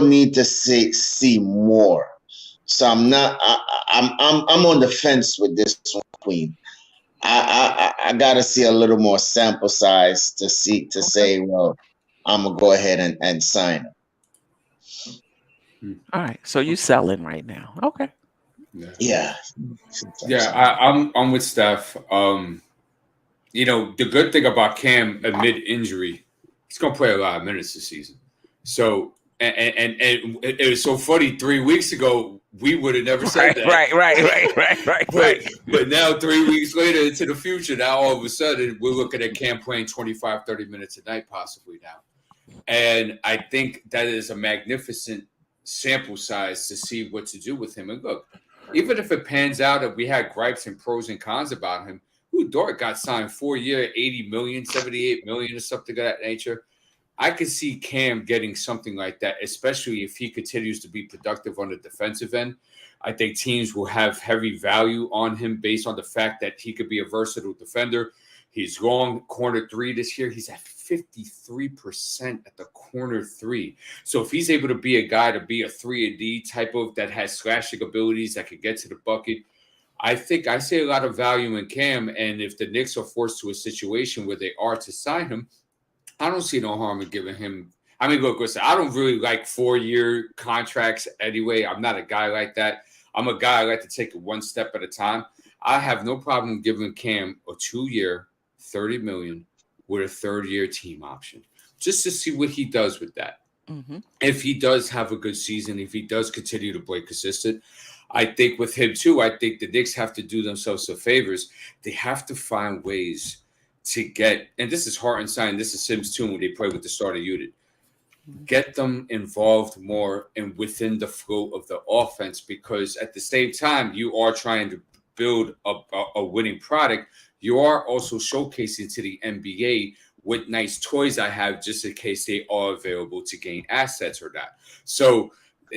need to see more. So I'm on the fence with this one, Queen. I gotta see a little more sample size to say, well, I'm gonna go ahead and sign him. All right. So you selling right now. Okay. Yeah. I'm with Steph. You know, the good thing about Cam amid injury, he's gonna play a lot of minutes this season. So and it was so funny. 3 weeks ago, we would have never said that. Right. But now 3 weeks later into the future, now all of a sudden we're looking at Cam playing 25, 30 minutes a night possibly now. And I think that is a magnificent sample size to see what to do with him. And look, even if it pans out that we had gripes and pros and cons about him, Dort got signed 4-year, 80 million, 78 million or something of that nature. I could see Cam getting something like that, especially if he continues to be productive on the defensive end. I think teams will have heavy value on him based on the fact that he could be a versatile defender. He's long corner three this year. He's at 53% at the corner three. So if he's able to be a guy to be a 3-and-D type of that has slashing abilities that could get to the bucket, I think I see a lot of value in Cam. And if the Knicks are forced to a situation where they are to sign him, I don't see no harm in giving him. I mean, look, listen, I don't really like 4-year contracts anyway. I'm not a guy like that. I'm a guy I like to take it one step at a time. I have no problem giving Cam a 2-year, $30 million with a 3rd-year team option, just to see what he does with that. Mm-hmm. If he does have a good season, if he does continue to play consistent, I think with him too, I think the Knicks have to do themselves some favors. They have to find ways to get, and this is Hartenstein, this is Sims too, when they play with the starter unit, get them involved more and within the flow of the offense, because at the same time, you are trying to build a winning product. You are also showcasing to the NBA what nice toys I have just in case they are available to gain assets or not. So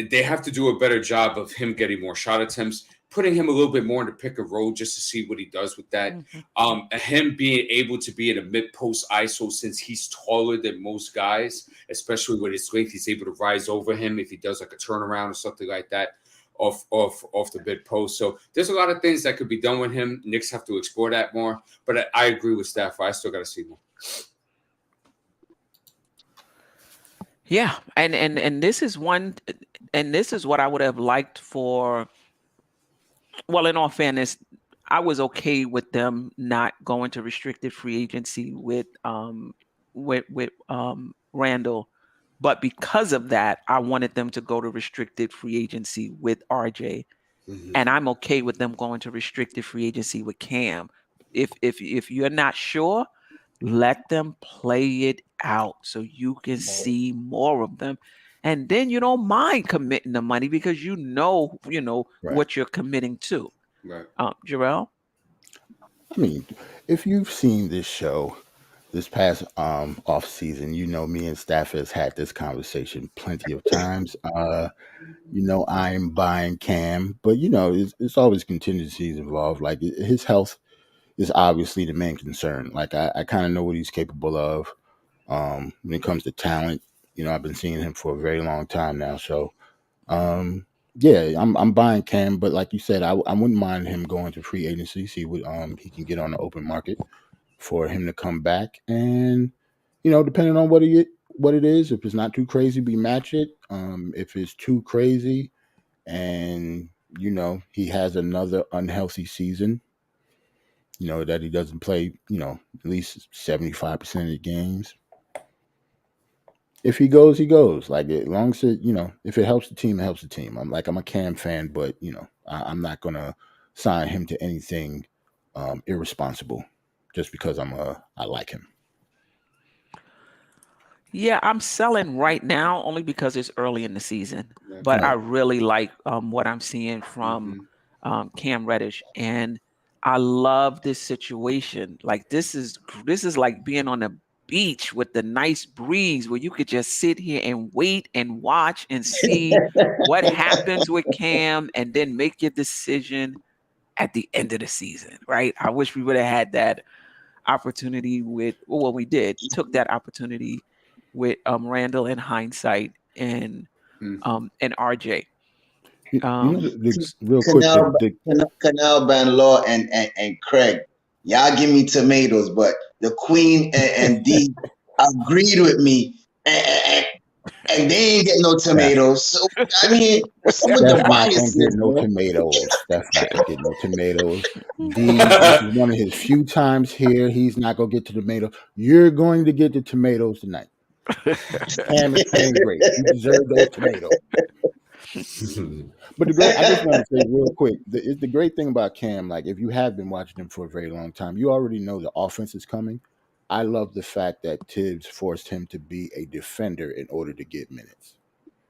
they have to do a better job of him getting more shot attempts, putting him a little bit more into pick and roll just to see what he does with that. Mm-hmm. Him being able to be in a mid-post ISO, since he's taller than most guys, especially with his length, he's able to rise over him if he does like a turnaround or something like that off the mid post. So there's a lot of things that could be done with him. Knicks have to explore that more. But I agree with Steph. I still got to see more. Yeah, and this is one, and this is what I would have liked for. Well, in all fairness, I was okay with them not going to restricted free agency with Randle, but because of that, I wanted them to go to restricted free agency with RJ, and I'm okay with them going to restricted free agency with Cam. If you're not sure, let them play it out so you can see more of them. And then you don't mind committing the money because you know right. what you're committing to. Right. Jerrell? I mean, if you've seen this show this past off season, you know me and Staff has had this conversation plenty of times. I'm buying Cam, but it's always contingencies involved. Like his health is obviously the main concern. Like I kind of know what he's capable of when it comes to talent. I've been seeing him for a very long time now. So, I'm buying Cam, but like you said, I wouldn't mind him going to free agency, see what he can get on the open market for him to come back. And, depending on what it is, if it's not too crazy, we match it. If it's too crazy and, he has another unhealthy season, that he doesn't play, at least 75% of the games. If he goes, he goes. Like, as long as if it helps the team, it helps the team. I'm a Cam fan, but I'm not gonna sign him to anything irresponsible just because I like him. Yeah, I'm selling right now only because it's early in the season. But I really like what I'm seeing from Cam Reddish, and I love this situation. Like this is like being on the beach with the nice breeze where you could just sit here and wait and watch and see what happens with Cam and then make your decision at the end of the season, right? I wish we would have had that opportunity with, well, we did, took that opportunity with Randle in hindsight and RJ. Real quick, Canal Ban Law and Craig, y'all give me tomatoes, but the Queen and D agreed with me, and they ain't get no tomatoes. So I mean, what's up with the bias? Get no tomatoes. Steph not gonna get no tomatoes. D, this is one of his few times here. He's not gonna get the tomato. You're going to get the tomatoes tonight. Cam is playing great. You deserve those tomatoes. But I just want to say real quick, the great thing about Cam, like if you have been watching him for a very long time, you already know the offense is coming. I love the fact that Tibbs forced him to be a defender in order to get minutes.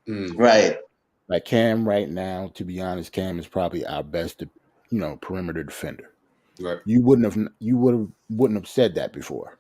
Right. Like Cam right now, to be honest, Cam is probably our best, perimeter defender. Right. You wouldn't have said that before.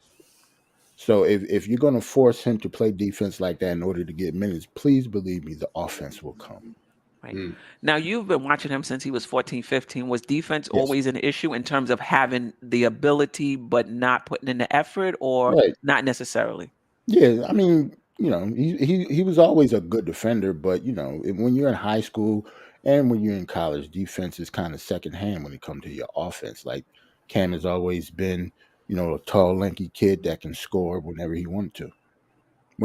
So if you're going to force him to play defense like that in order to get minutes, please believe me, the offense will come. Right. Now, you've been watching him since he was 14, 15. Was defense always an issue in terms of having the ability but not putting in the effort, or not necessarily? Yeah, I mean, he was always a good defender, but, when you're in high school and when you're in college, defense is kind of secondhand when it comes to your offense. Like Cam has always been, a tall, lanky kid that can score whenever he wanted to.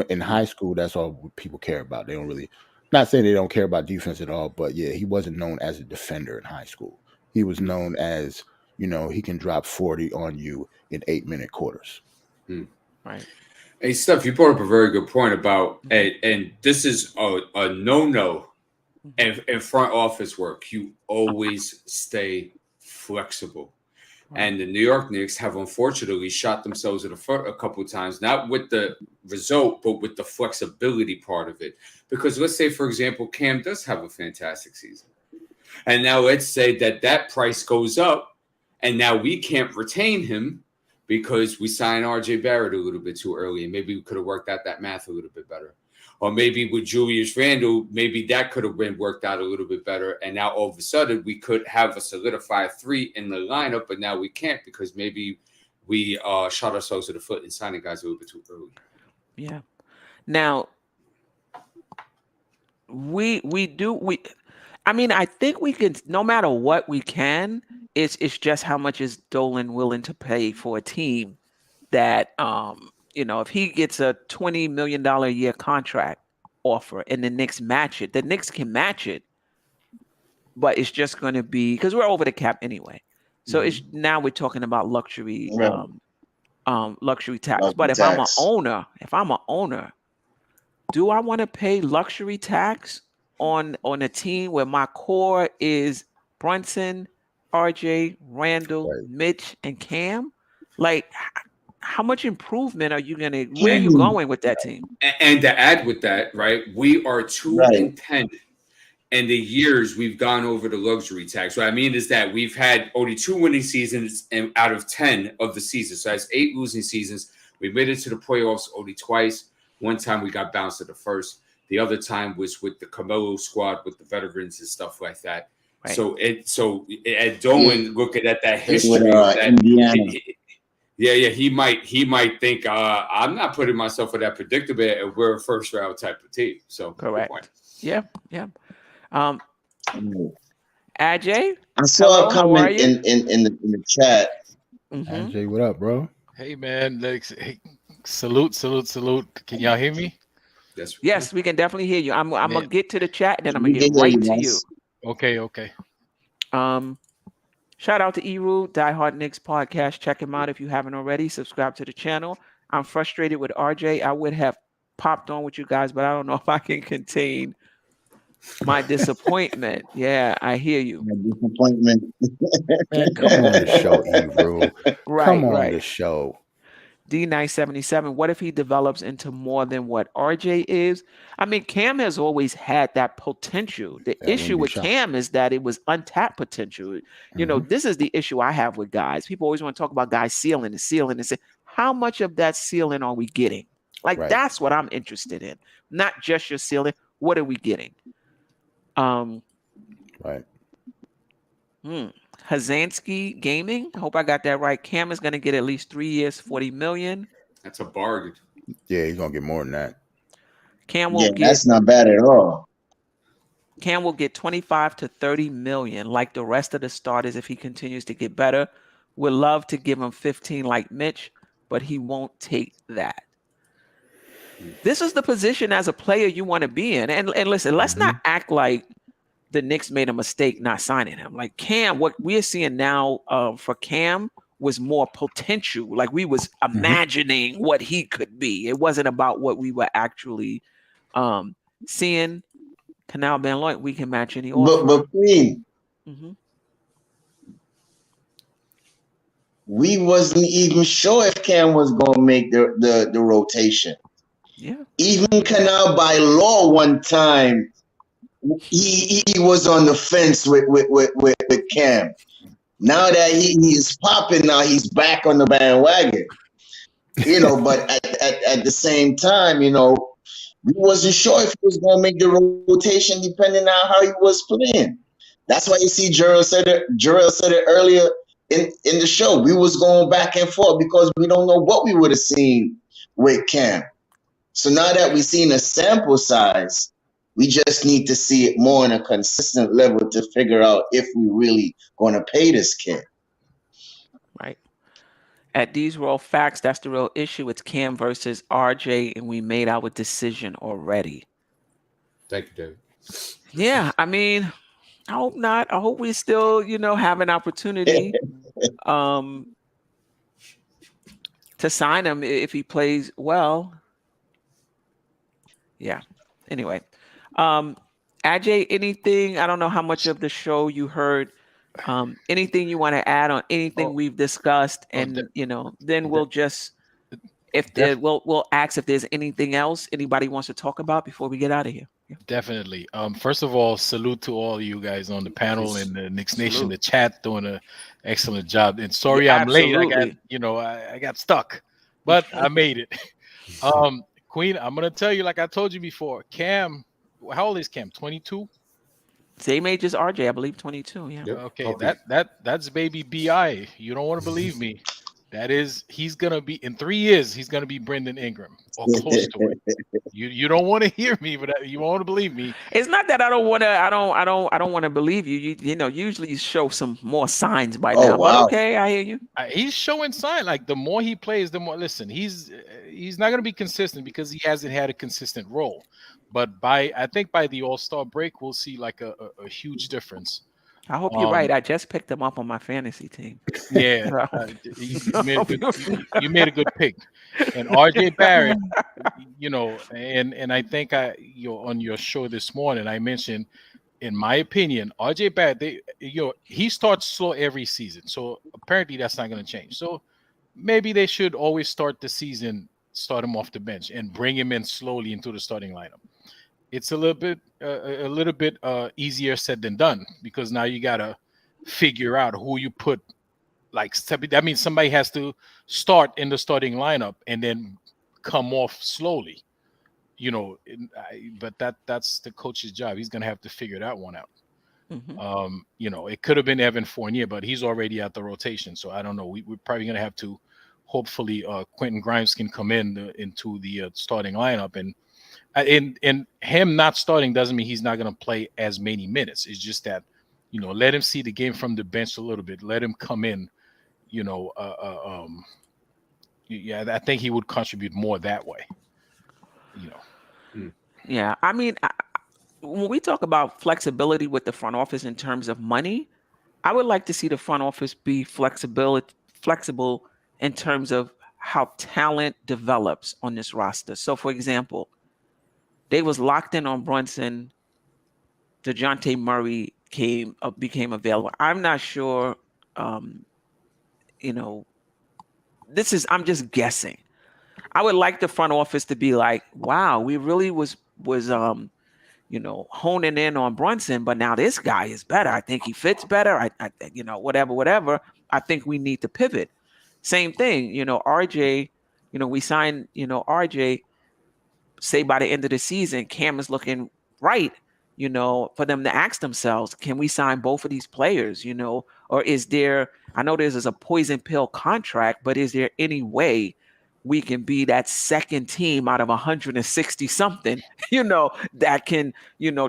In high school, that's all people care about. They don't really, not saying they don't care about defense at all, but yeah, he wasn't known as a defender in high school. He was known as, he can drop 40 on you in 8-minute quarters. Right. Hey, Steph, you brought up a very good point about, and this is a no-no in front office work. You always stay flexible. And the New York Knicks have unfortunately shot themselves in the foot a couple of times, not with the result, but with the flexibility part of it. Because let's say, for example, Cam does have a fantastic season. And now let's say that price goes up, and now we can't retain him because we signed RJ Barrett a little bit too early, and maybe we could have worked out that math a little bit better. Or maybe with Julius Randle, maybe that could have been worked out a little bit better. And now all of a sudden we could have a solidified 3 in the lineup, but now we can't because maybe we shot ourselves in the foot and signing guys a little bit too early. Yeah. Now, I think we can, no matter what we can, it's just how much is Dolan willing to pay for a team that, if he gets a $20 million a year contract offer and the Knicks match it, the Knicks can match it, but it's just going to be, because we're over the cap anyway. So now we're talking about luxury tax. But if I'm an owner, do I want to pay luxury tax on a team where my core is Brunson, RJ, Randle, Mitch, and Cam? Like, how much improvement are you where are you going with that team? And to add with that, right, we are 2-10 in the years we've gone over the luxury tax. What I mean is that we've had only 2 winning seasons out of 10 of the seasons. So that's 8 losing seasons. We made it to the playoffs only twice. One time we got bounced at the first. The other time was with the Camelo squad with the veterans and stuff like that. Right. So at Dolan looking at that history, Indiana. He might think I'm not putting myself in that predicament, and we're a first round type of team. So correct. Yeah. Ajay, I saw a comment in the chat. Ajay, what up, bro? Hey man, salute. Can y'all hear me? Yes, we can definitely hear you. I'm gonna get to the chat, and then I'm gonna get right to you. Okay. Shout out to Eru, Die Hard Knicks podcast. Check him out if you haven't already. Subscribe to the channel. I'm frustrated with RJ. I would have popped on with you guys, but I don't know if I can contain my disappointment. Yeah, I hear you. My disappointment. Man, come on the show, Eru. Come on the show. D977, what if he develops into more than what RJ is? I mean, Cam has always had that potential. The issue with Cam is that it was untapped potential. This is the issue I have with guys. People always want to talk about guys ceiling and say, how much of that ceiling are we getting? Like, Right. that's what I'm interested in. Not just your ceiling. What are we getting? Right. Hazansky Gaming. I hope I got that right. Cam is going to get at least 3 years, $40 million. That's a bargain. Yeah, he's gonna get more than that. Cam will Yeah, get that's not bad at all. Cam will get 25 to 30 million, like the rest of the starters, if he continues to get better. Would love to give him 15 like Mitch, but he won't take that. This is the position as a player you want to be in. And listen, let's not act like the Knicks made a mistake not signing him. Like Cam, what we're seeing now for Cam was more potential. Like we was imagining what he could be. It wasn't about what we were actually seeing. Canal Ben Lloyd, we can match any offer. But Queen, Mm-hmm. we wasn't even sure if Cam was gonna make the rotation. Yeah. Even Canal by law one time, he was on the fence with Cam. Now that he's popping, now he's back on the bandwagon. You know, but at the same time, you know, we wasn't sure if he was gonna make the rotation depending on how he was playing. That's why you see Jerrell said it earlier in the show. We was going back and forth because we don't know what we would have seen with Cam. So now that we've seen a sample size, we just need to see it more on a consistent level to figure out if we really going to pay this kid. Right. At these raw facts, that's the real issue. It's Cam versus RJ, and we made our decision already. Thank you, David. Yeah, I mean, I hope not. I hope we still, have an opportunity to sign him if he plays well. Yeah. Anyway, Ajay, anything? I don't know how much of the show you heard. Anything you want to add on anything we've discussed, and then we'll just we'll ask if there's anything else anybody wants to talk about before we get out of here. Yeah. Definitely. First of all, salute to all you guys on the panel and the Knicks Nation, the chat, doing an excellent job. And sorry I'm late. I got stuck, but I made it. Queen, I'm gonna tell you, like I told you before, Cam. How old is Cam? 22. Same age as RJ, I believe, 22. Yeah. Yep. Okay, that's baby BI. You don't want to believe me. That is, he's gonna be in 3 years. He's gonna be Brendan Ingram or close to it. You don't want to hear me, but you want to believe me. It's not that I don't want to. I don't want to believe you. Usually you show some more signs by now. Wow. But okay, I hear you. He's showing sign. Like the more he plays, the more. Listen, he's not gonna be consistent because he hasn't had a consistent role. But I think by the All-Star break, we'll see like a huge difference. I hope you're right. I just picked him up on my fantasy team. Yeah, you made a good pick. And RJ Barrett, and I think on your show this morning, I mentioned, in my opinion, RJ Barrett, he starts slow every season. So apparently that's not going to change. So maybe they should always start the season, start him off the bench and bring him in slowly into the starting lineup. It's a little bit easier said than done because now you got to figure out who you put. That means somebody has to start in the starting lineup and then come off slowly, but that's the coach's job. He's going to have to figure that one out. Mm-hmm. It could have been Evan Fournier, but he's already at the rotation. So I don't know. We're probably going to have to, hopefully Quentin Grimes can come into the starting lineup, and him not starting doesn't mean he's not going to play as many minutes. It's just that, let him see the game from the bench a little bit. Let him come in, I think he would contribute more that way, Yeah, I mean, when we talk about flexibility with the front office in terms of money, I would like to see the front office be flexible in terms of how talent develops on this roster. So, for example, they was locked in on Brunson. DeJounte Murray became available. I'm not sure. I'm just guessing. I would like the front office to be like, wow, we really was honing in on Brunson, but now this guy is better. I think he fits better. Whatever. I think we need to pivot. same thing. RJ. We signed. RJ. Say by the end of the season, Cam is looking right. For them to ask themselves, can we sign both of these players? Or is there? I know this is a poison pill contract, but is there any way we can be that second team out of 160 something, that can,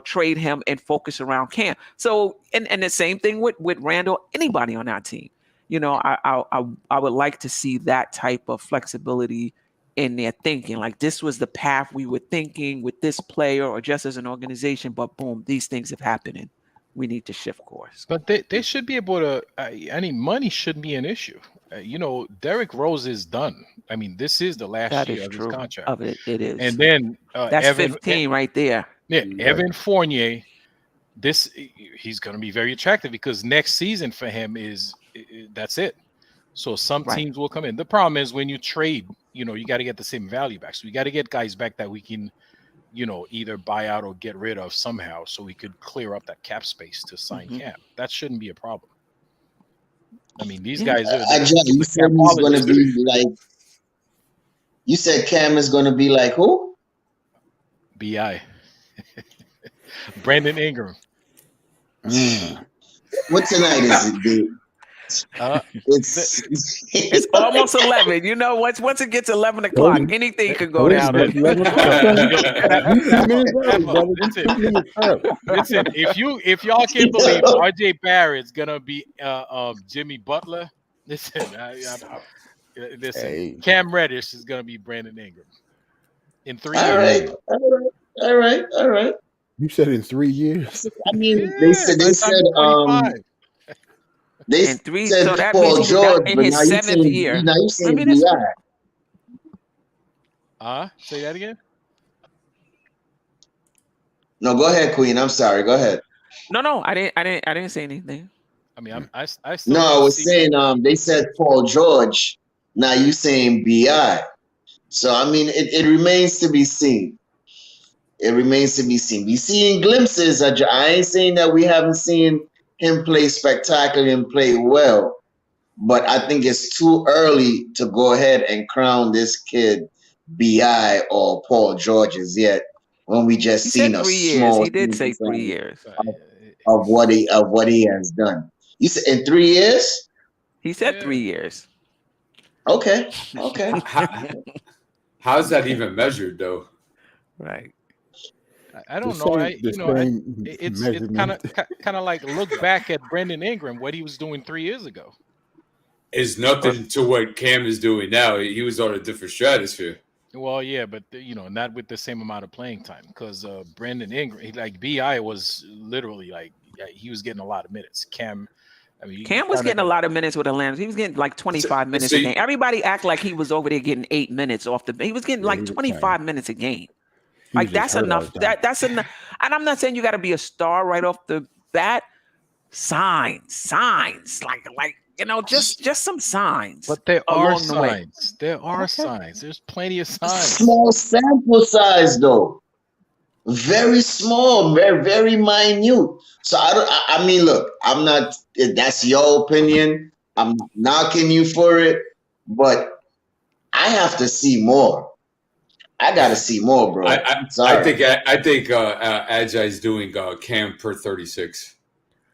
trade him and focus around Cam. So, and the same thing with Randle, anybody on our team, I would like to see that type of flexibility in their thinking. Like, this was the path we were thinking with this player or just as an organization, but boom, these things have happened and we need to shift course. But they should be able to, money shouldn't be an issue. Derrick Rose is done. I mean, this is the last year of his contract. Of it is. And then that's 15 right there. Yeah, Evan Fournier, he's going to be very attractive because next season for him that's it. So some teams will come in. The problem is when you trade, you got to get the same value back. So we got to get guys back that we can, either buy out or get rid of somehow so we could clear up that cap space to sign Cam. That shouldn't be a problem. I mean, these guys are. You said he's going to be like. You said Cam is going to be like who? BI. Brandon Ingram. What tonight is it, dude? It's almost 11. Once it gets 11 o'clock, anything could go down. Listen, if y'all can't believe RJ Barrett's gonna be Jimmy Butler, listen, Cam Reddish is gonna be Brandon Ingram in 3 years. All right. You said in 3 years. I mean, they said They and three, said so that Paul means George, in his 7th year. Now you saying BI. Say that again. No, go ahead, Queen. I'm sorry. Go ahead. No, I didn't say anything. I mean, I was saying they said Paul George. Now you saying BI. So I mean, it remains to be seen. It remains to be seen. We seeing glimpses. I ain't saying that we haven't seen him play spectacular and play well, but I think it's too early to go ahead and crown this kid BI or Paul George's yet. When we just seen a small, he did say 3 years of what he has done. You said in 3 years? He said 3 years. Okay. How's that even measured, though? Right. I don't know. It's kind of like look back at Brandon Ingram, what he was doing 3 years ago. Is nothing to what Cam is doing now. He was on a different stratosphere. Well, yeah, but not with the same amount of playing time because Brandon Ingram, BI was literally he was getting a lot of minutes. Cam was getting a lot of minutes with Atlanta. He was getting like 25 minutes a game. Everybody act like he was over there getting 8 minutes off he was getting like 25 minutes a game. Like that's enough. That's enough. And I'm not saying you got to be a star right off the bat. Signs, like just some signs. But there are signs. There are signs. There's plenty of signs. Small sample size though. Very small, very, very minute. So I mean, look, I'm not. That's your opinion. I'm not knocking you for it, but I have to see more. I gotta see more, bro. I think Agi's doing Cam per 36,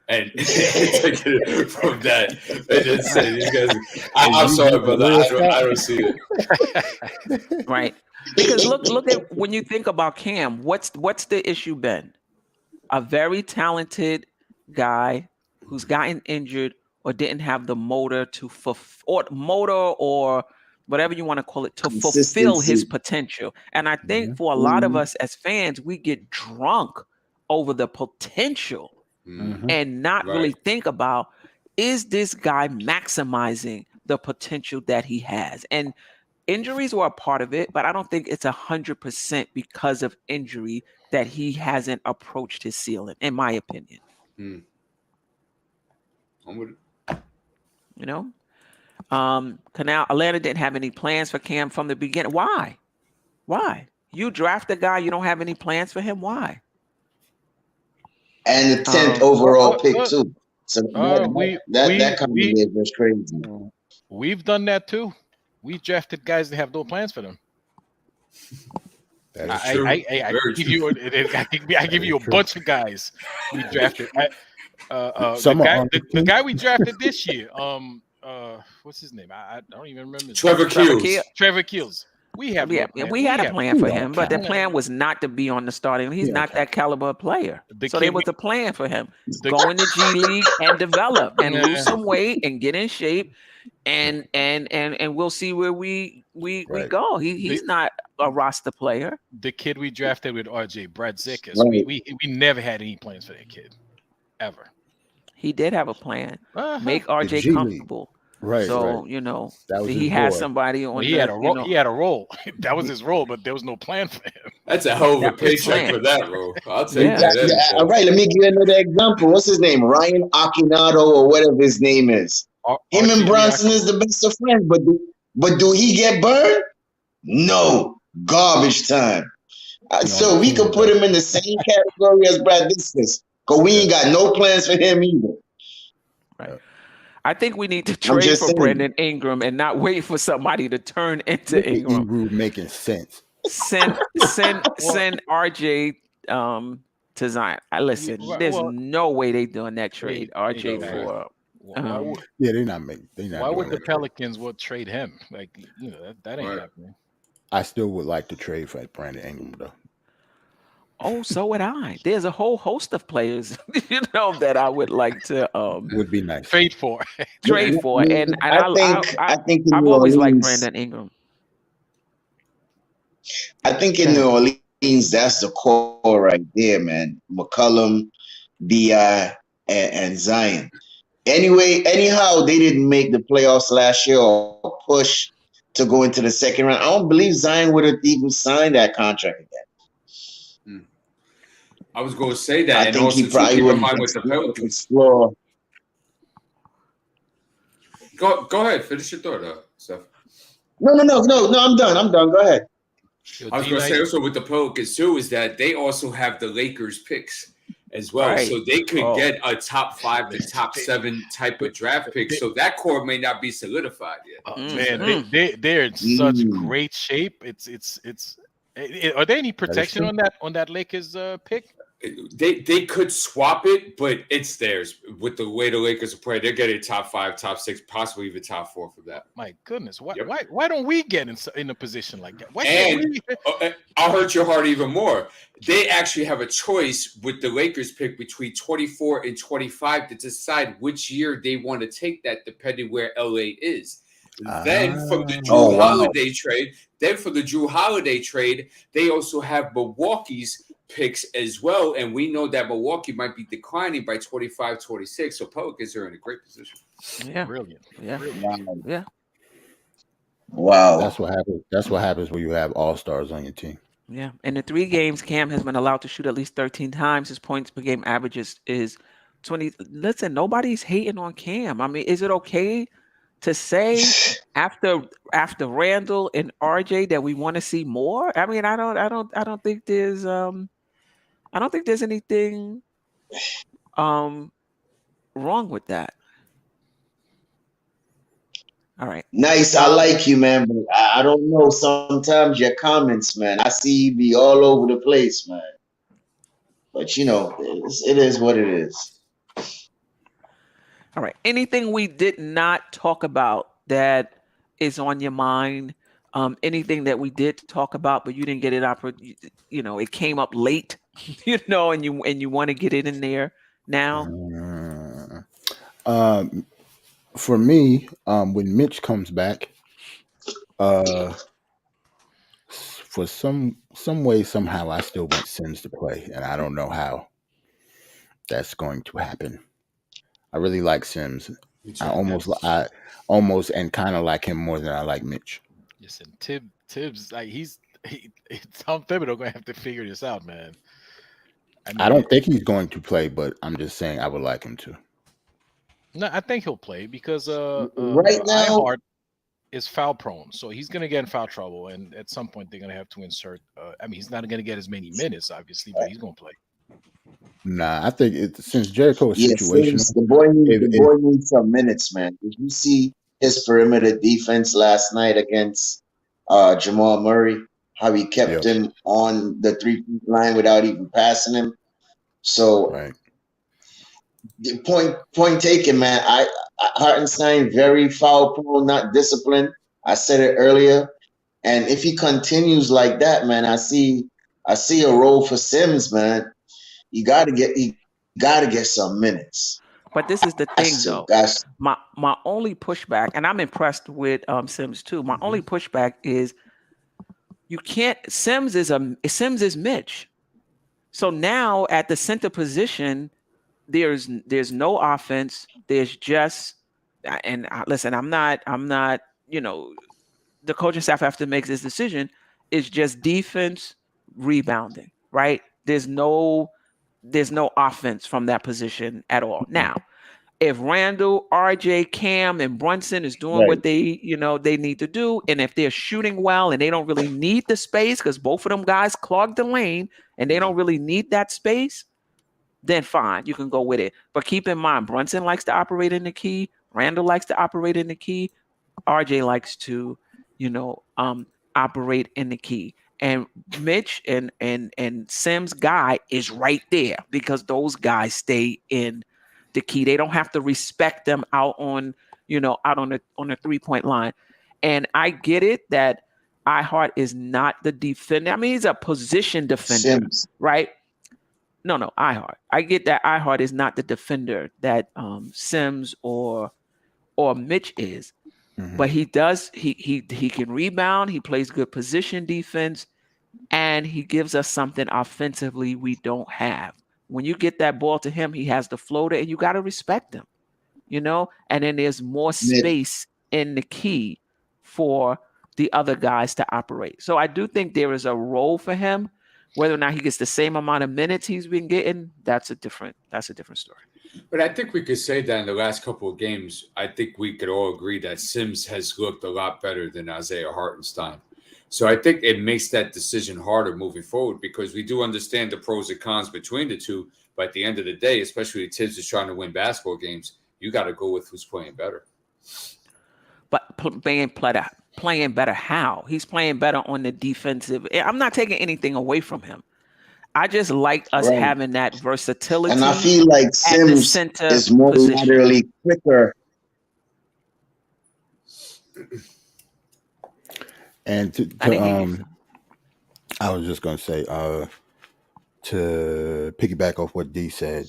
and taking it from that. And then say these guys. I'm sorry, brother. I don't see it. Right, because look at when you think about Cam. What's the issue been? A very talented guy who's gotten injured or didn't have the motor or whatever you want to call it, to fulfill his potential. And I think for a lot of us as fans, we get drunk over the potential and not really think about, is this guy maximizing the potential that he has? And injuries were a part of it, but I don't think it's 100% because of injury that he hasn't approached his ceiling, in my opinion. I'm with it. Canal Atlanta didn't have any plans for Cam from the beginning. Why? You draft a guy, you don't have any plans for him. Why? And the 10th overall pick too. So that coming in was crazy. We've done that too. We drafted guys that have no plans for them. That is true. I give you a bunch of guys we drafted. The guy we drafted this year, what's his name? I don't even remember. Trevor Keels. We had a plan for him, but the plan was not to be on the starting. He's not that caliber of player. So there was a plan for him. Go in the G League and develop and lose some weight and get in shape, and we'll see where we go. He's not a roster player. The kid we drafted with RJ, Brad Zickers, we never had any plans for that kid, ever. He did have a plan. Make RJ comfortable. Right. So, he had somebody on. He had a role. He had a role. That was his role, but there was no plan for him. That's a hell of a paycheck for that role. I'll take that. All right, let me give you another example. What's his name? Ryan Akinado or whatever his name is. Him and Brunson is the best of friends, but do he get burned? No. Garbage time. So we could put him in the same category as Brad Discus, because we ain't got no plans for him either. Right. I think we need to trade for Brandon Ingram and not wait for somebody to turn into Ingram. Ingram making sense. Send RJ to Zion. Listen, there's no way they doing that trade. RJ for they're not making. Why would the Pelicans trade him? Like that ain't happening. I still would like to trade for Brandon Ingram though. Oh, so would I. There's a whole host of players, that I would like to would be nice trade for. And I think I've always liked Brandon Ingram. I think in New Orleans, that's the core right there, man. McCollum, BI, and Zion. Anyhow, they didn't make the playoffs last year or push to go into the second round. I don't believe Zion would have even signed that contract again. I was going to say that. I think he probably would explore. Go ahead. Finish your thought, Steph. No. I'm done. Go ahead. I was going to say also with the Pelicans too is that they also have the Lakers picks as well. Right. So they could get a top 5 to top 7 type of draft pick. So that core may not be solidified yet. Man, they're in such great shape. It's are there any protection on that Lakers pick? They could swap it, but it's theirs. With the way the Lakers are playing, they're getting top 5, top 6, possibly even top 4 for that. My goodness, why don't we get in a position like that? I'll hurt your heart even more. They actually have a choice with the Lakers pick between 24 and 25 to decide which year they want to take that, depending where LA is. Then from the Drew Holiday trade, they also have Milwaukee's picks as well. And we know that Milwaukee might be declining by 25, 26. So Pelicans are in a great position. Yeah. Brilliant. Yeah. Yeah. Wow. That's what happens when you have all-stars on your team. Yeah. In the 3 games, Cam has been allowed to shoot at least 13 times. His points per game averages is 20. Listen, nobody's hating on Cam. I mean, is it okay to say after Randle and RJ that we want to see more? I mean, I don't think there's anything wrong with that. All right. Nice. I like you, man. But I don't know. Sometimes your comments, man, I see you be all over the place, man. But it is what it is. All right. Anything we did not talk about that is on your mind? Anything that we did talk about, but you didn't get it up, it came up late, and you want to get it in there now? For me, when Mitch comes back, for some way, somehow, I still want Sims to play, and I don't know how that's going to happen. I really like Sims. I almost and kind of like him more than I like Mitch. Listen, Tibbs, like Tom Thibodeau gonna have to figure this out, man. I don't think he's going to play, but I'm just saying I would like him to. No, I think he'll play because right now Iheart is foul prone, so he's gonna get in foul trouble, and at some point they're gonna have to insert. He's not gonna get as many minutes, obviously, but he's gonna play. Nah, I think since Jericho is situational, the boy needs some minutes, man. Did you see his perimeter defense last night against Jamal Murray. How he kept him on the 3-point line without even passing him. So, Right. the point taken, man. Hartenstein very foul prone, not disciplined. I said it earlier, and if he continues like that, man, I see a role for Sims, man. You got to get some minutes. But this is the thing, though. My only pushback, and I'm impressed with Sims too. My only pushback is you can't. Sims is Mitch. So now at the center position, there's no offense. There's just, and listen, I'm not. The coaching staff have to make this decision. It's just defense, rebounding, right? There's no offense from that position at all. Now, if Randle, RJ, Cam, and Brunson is doing what they need to do, and if they're shooting well and they don't really need the space because both of them guys clog the lane and they don't really need that space, then fine, you can go with it. But keep in mind, Brunson likes to operate in the key. Randle likes to operate in the key. RJ likes to, operate in the key. And Mitch and Sims' guy is right there because those guys stay in the key. They don't have to respect them out on the 3-point line. And I get it that iHeart is not the defender. I mean, he's a position defender, right? No, iHeart. I get that iHeart is not the defender that Sims or Mitch is. Mm-hmm. But he does. He can rebound. He plays good position defense, and he gives us something offensively we don't have. When you get that ball to him, he has the floater, and you got to respect him. And then there's more space in the key for the other guys to operate. So I do think there is a role for him. Whether or not he gets the same amount of minutes he's been getting, that's a different story. But I think we could say that in the last couple of games, I think we could all agree that Sims has looked a lot better than Isaiah Hartenstein. So I think it makes that decision harder moving forward because we do understand the pros and cons between the two. But at the end of the day, especially if Tibbs is trying to win basketball games, you got to go with who's playing better. But playing better how? He's playing better on the defensive. I'm not taking anything away from him. I just like us having that versatility. And I feel like Sims is more laterally quicker. And I was just going to say, to piggyback off what D said,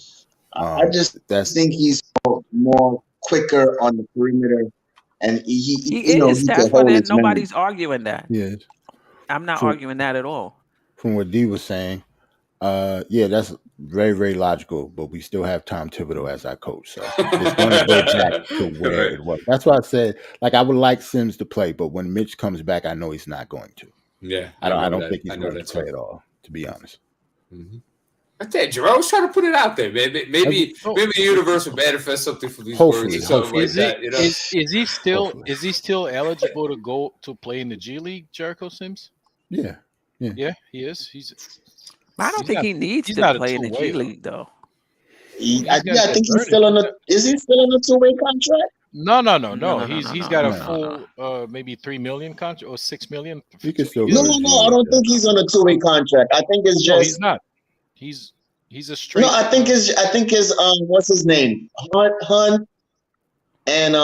I just think he's more quicker on the perimeter. And he can hold his nobody's arguing that. Yes. I'm not arguing that at all. From what D was saying, that's very, very logical, but we still have Tom Thibodeau as our coach. So it's going to go back to where it was. That's why I said, I would like Sims to play, but when Mitch comes back, I know he's not going to. Yeah. I don't think he's going to play at all, to be honest. Mm-hmm. I tell you, Jerrell was trying to put it out there, man. Maybe the universe will manifest something from these words or something like that. Is he still eligible to go to play in the G League, Jericho Sims? Yeah, he is. I don't think he needs to play in the G League, though. I think he's still on is he still on a 2-way contract? No. He's got a full maybe $3 million contract or $6 million. He can still No. I don't think he's on a 2-way contract. I think it's just he's not. He's a straight. No, I think his what's his name? Hunt and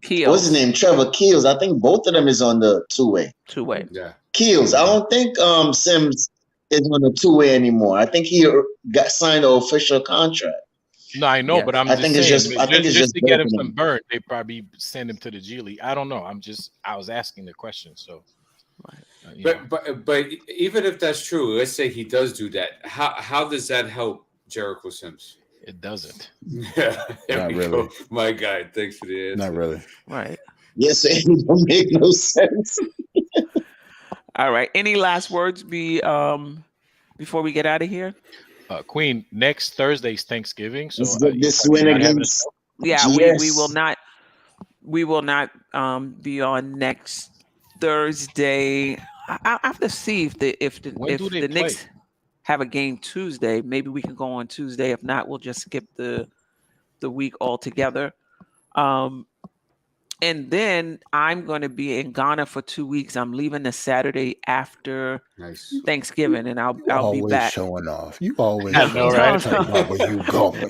Keels. What's his name? Trevor Keels. I think both of them is on the 2-way. 2-way. Yeah. Keels. I don't think Sims is on the 2-way anymore. I think he got signed an official contract. No, I know, but I think it's just to get him some burn. They probably send him to the G League. I don't know. I was asking the question. So, but even if that's true, let's say he does do that. How does that help Jericho Sims? It doesn't. Yeah, not really. My guy, thanks for the answer. Not really. Right. Yes, it don't make no sense. All right. Any last words before we get out of here? Queen, next Thursday's Thanksgiving. So this win against we will not be on next Thursday. I have to see if the Knicks have a game Tuesday. Maybe we can go on Tuesday. If not, we'll just skip the week altogether. And then I'm going to be in Ghana for 2 weeks. I'm leaving the Saturday after Thanksgiving, and I'll be always back. showing off. You always I know, right? talking about where you going.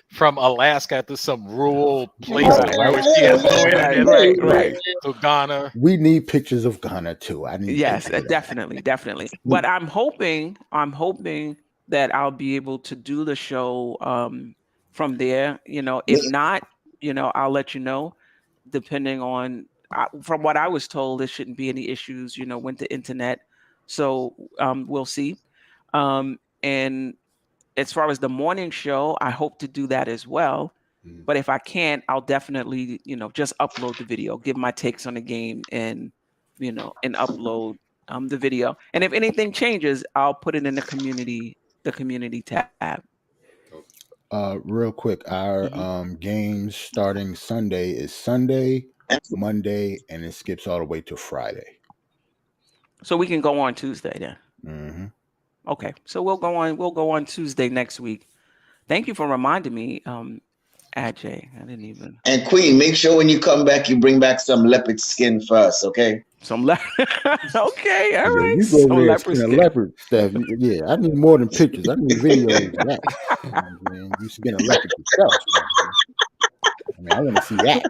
From Alaska to some rural place Right. where she has no internet. Right. To Ghana. We need pictures of Ghana too. I need. Yes, definitely. But I'm hoping that I'll be able to do the show from there. If not, I'll let you know. Depending on, from what I was told, there shouldn't be any issues. With the internet, so we'll see. And as far as the morning show, I hope to do that as well. But if I can't, I'll definitely, just upload the video, give my takes on the game, and upload the video. And if anything changes, I'll put it in the community tab. Real quick, our games starting Sunday is Sunday, Monday, and it skips all the way to Friday. So we can go on Tuesday then. Mm-hmm. Okay, so we'll go on Tuesday next week. Thank you for reminding me, Ajay. I didn't even. And Queen, make sure when you come back, you bring back some leopard skin for us, okay? Okay, all right. You go there skin a leopard stuff. Yeah, I need more than pictures. I need videos of that. You skin a leopard yourself. I want to see that.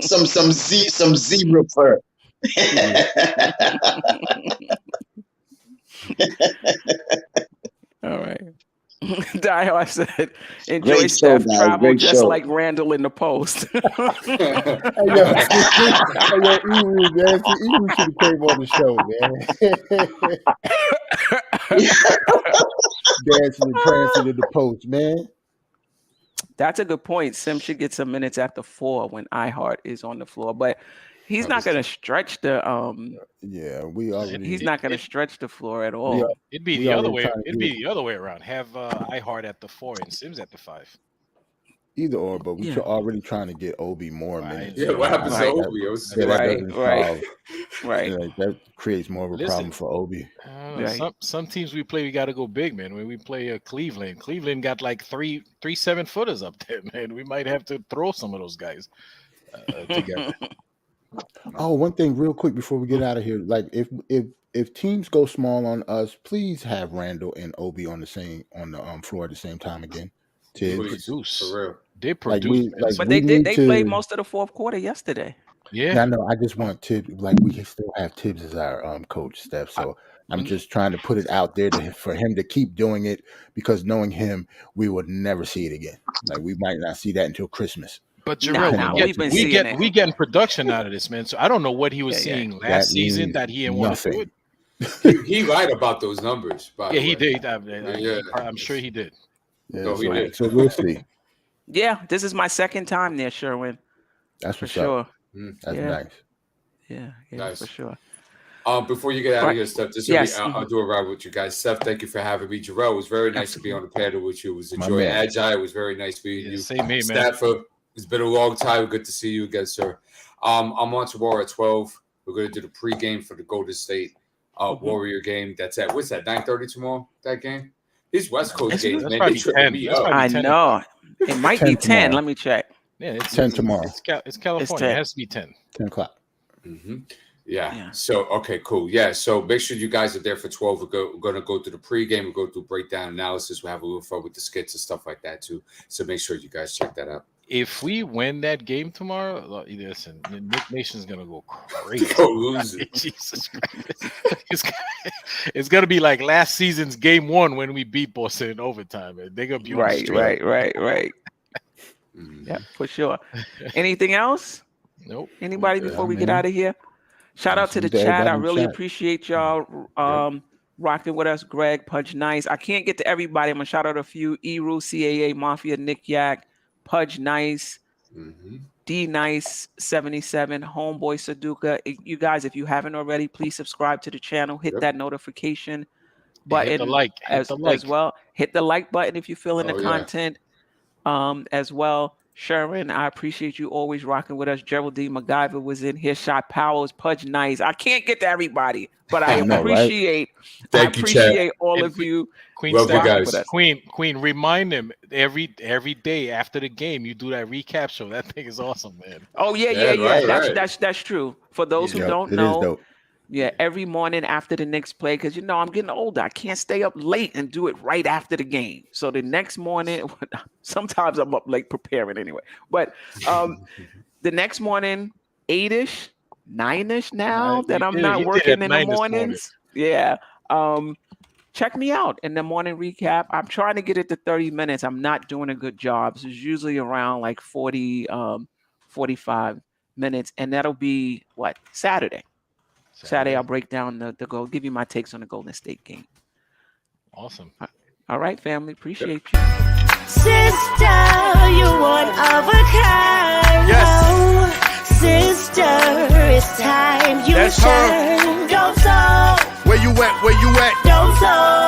some zebra fur. All right. Dio, I said, enjoy Steph travel just like Randle in the post. Hey, Ewu, man. Ewu should have came on the show, man. Dancing and prancing in the post, man. That's a good point. Sim should get some minutes after 4 when iHeart is on the floor, but he's not going to stretch the he's not going to stretch the floor at all. It'd be the other way. It'd be the other way around. Have iHeart at the 4 and Sims at the 5. Either or, but we're already trying to get Obi more minutes. Yeah, what happens to Obi? Right. That creates more of a problem for Obi. Some teams we play, we got to go big, man. When we play Cleveland got like three 7-footers up there, man. We might have to throw some of those guys together. Oh, one thing real quick before we get out of here. Like if teams go small on us, please have Randle and Obi on the floor at the same time again. They produce. For real. They produce. But they played most of the fourth quarter yesterday. Yeah. I know. I just want Tibbs. Like we can still have Tibbs as our coach, Steph. So I'm just trying to put it out there for him to keep doing it, because knowing him, we would never see it again. Like we might not see that until Christmas. But Jerrell, we getting production out of this, man. So I don't know what he was seeing last season that he didn't want to do it. He lied about those numbers. He did. I'm sure he did. Yeah, he did. So we'll see. Yeah, this is my second time there, Sherwin. That's for sure. That's nice. Yeah, nice. For sure. Before you get out of here, Steph, I'll do a ride with you guys. Steph, thank you for having me. Jerrell, it was very nice to be on the panel with you. It was a joy. Agile, it was very nice meeting you. Same me, man. Stafford, it's been a long time. Good to see you again, sir. I'm on tomorrow at 12. We're going to do the pregame for the Golden State Warrior game. That's at, what's that, 9:30 tomorrow, that game? These West Coast games, man, they tripping me up. I know. It might be 10. Let me check. Yeah, it's 10 tomorrow. It's California. It has to be 10. 10 o'clock. Mm-hmm. Yeah. So, okay, cool. Yeah. So make sure you guys are there for 12. We're going to go through the pregame. We'll go through breakdown analysis. We'll have a little fun with the skits and stuff like that, too. So make sure you guys check that out. If we win that game tomorrow, listen, the Knick Nation's going to go crazy. Go lose it. Jesus Christ. It's going to be like last season's game 1 when we beat Boston in overtime. They're going to be right. Yeah, for sure. Anything else? Nope. Anybody before we get out of here? Shout out to the chat. I really appreciate y'all rocking with us. Greg, Pudge Nice. I can't get to everybody. I'm going to shout out a few. Eru, CAA, Mafia, Nick Yak, Pudge Nice, D Nice 77, Homeboy Saduka. You guys, if you haven't already, please subscribe to the channel. Hit that notification button. Hit the like. As well. Hit the like button if you're feeling the content as well. Sharon, I appreciate you always rocking with us. Jerrell D. MacGyver was in here. Shot Powers, Pudge Nice. I can't get to everybody, but I know, right? appreciate Thank you, Chad. all And of you. Queen, Love you stop guys. with us. Queen, remind them every day after the game you do that recap show. That thing is awesome, man. Oh yeah. Right. That's true. For those who Yep, don't it is know, dope. yeah, every morning after the Knicks play, because I'm getting older. I can't stay up late and do it right after the game. So the next morning, sometimes I'm up late preparing anyway. But the next morning, 8-ish, 9-ish now that I'm not working in the mornings. Yeah. Check me out in the morning recap. I'm trying to get it to 30 minutes. I'm not doing a good job. So it's usually around like 40, 45 minutes. And that'll be what? Saturday, I'll break down the goal, give you my takes on the Golden State game. Awesome. All right, family. Appreciate you. Sister, you one of a kind. Yes. Sister, it's time you That's her. shine. Dope Soul. Where you at? Dope Soul.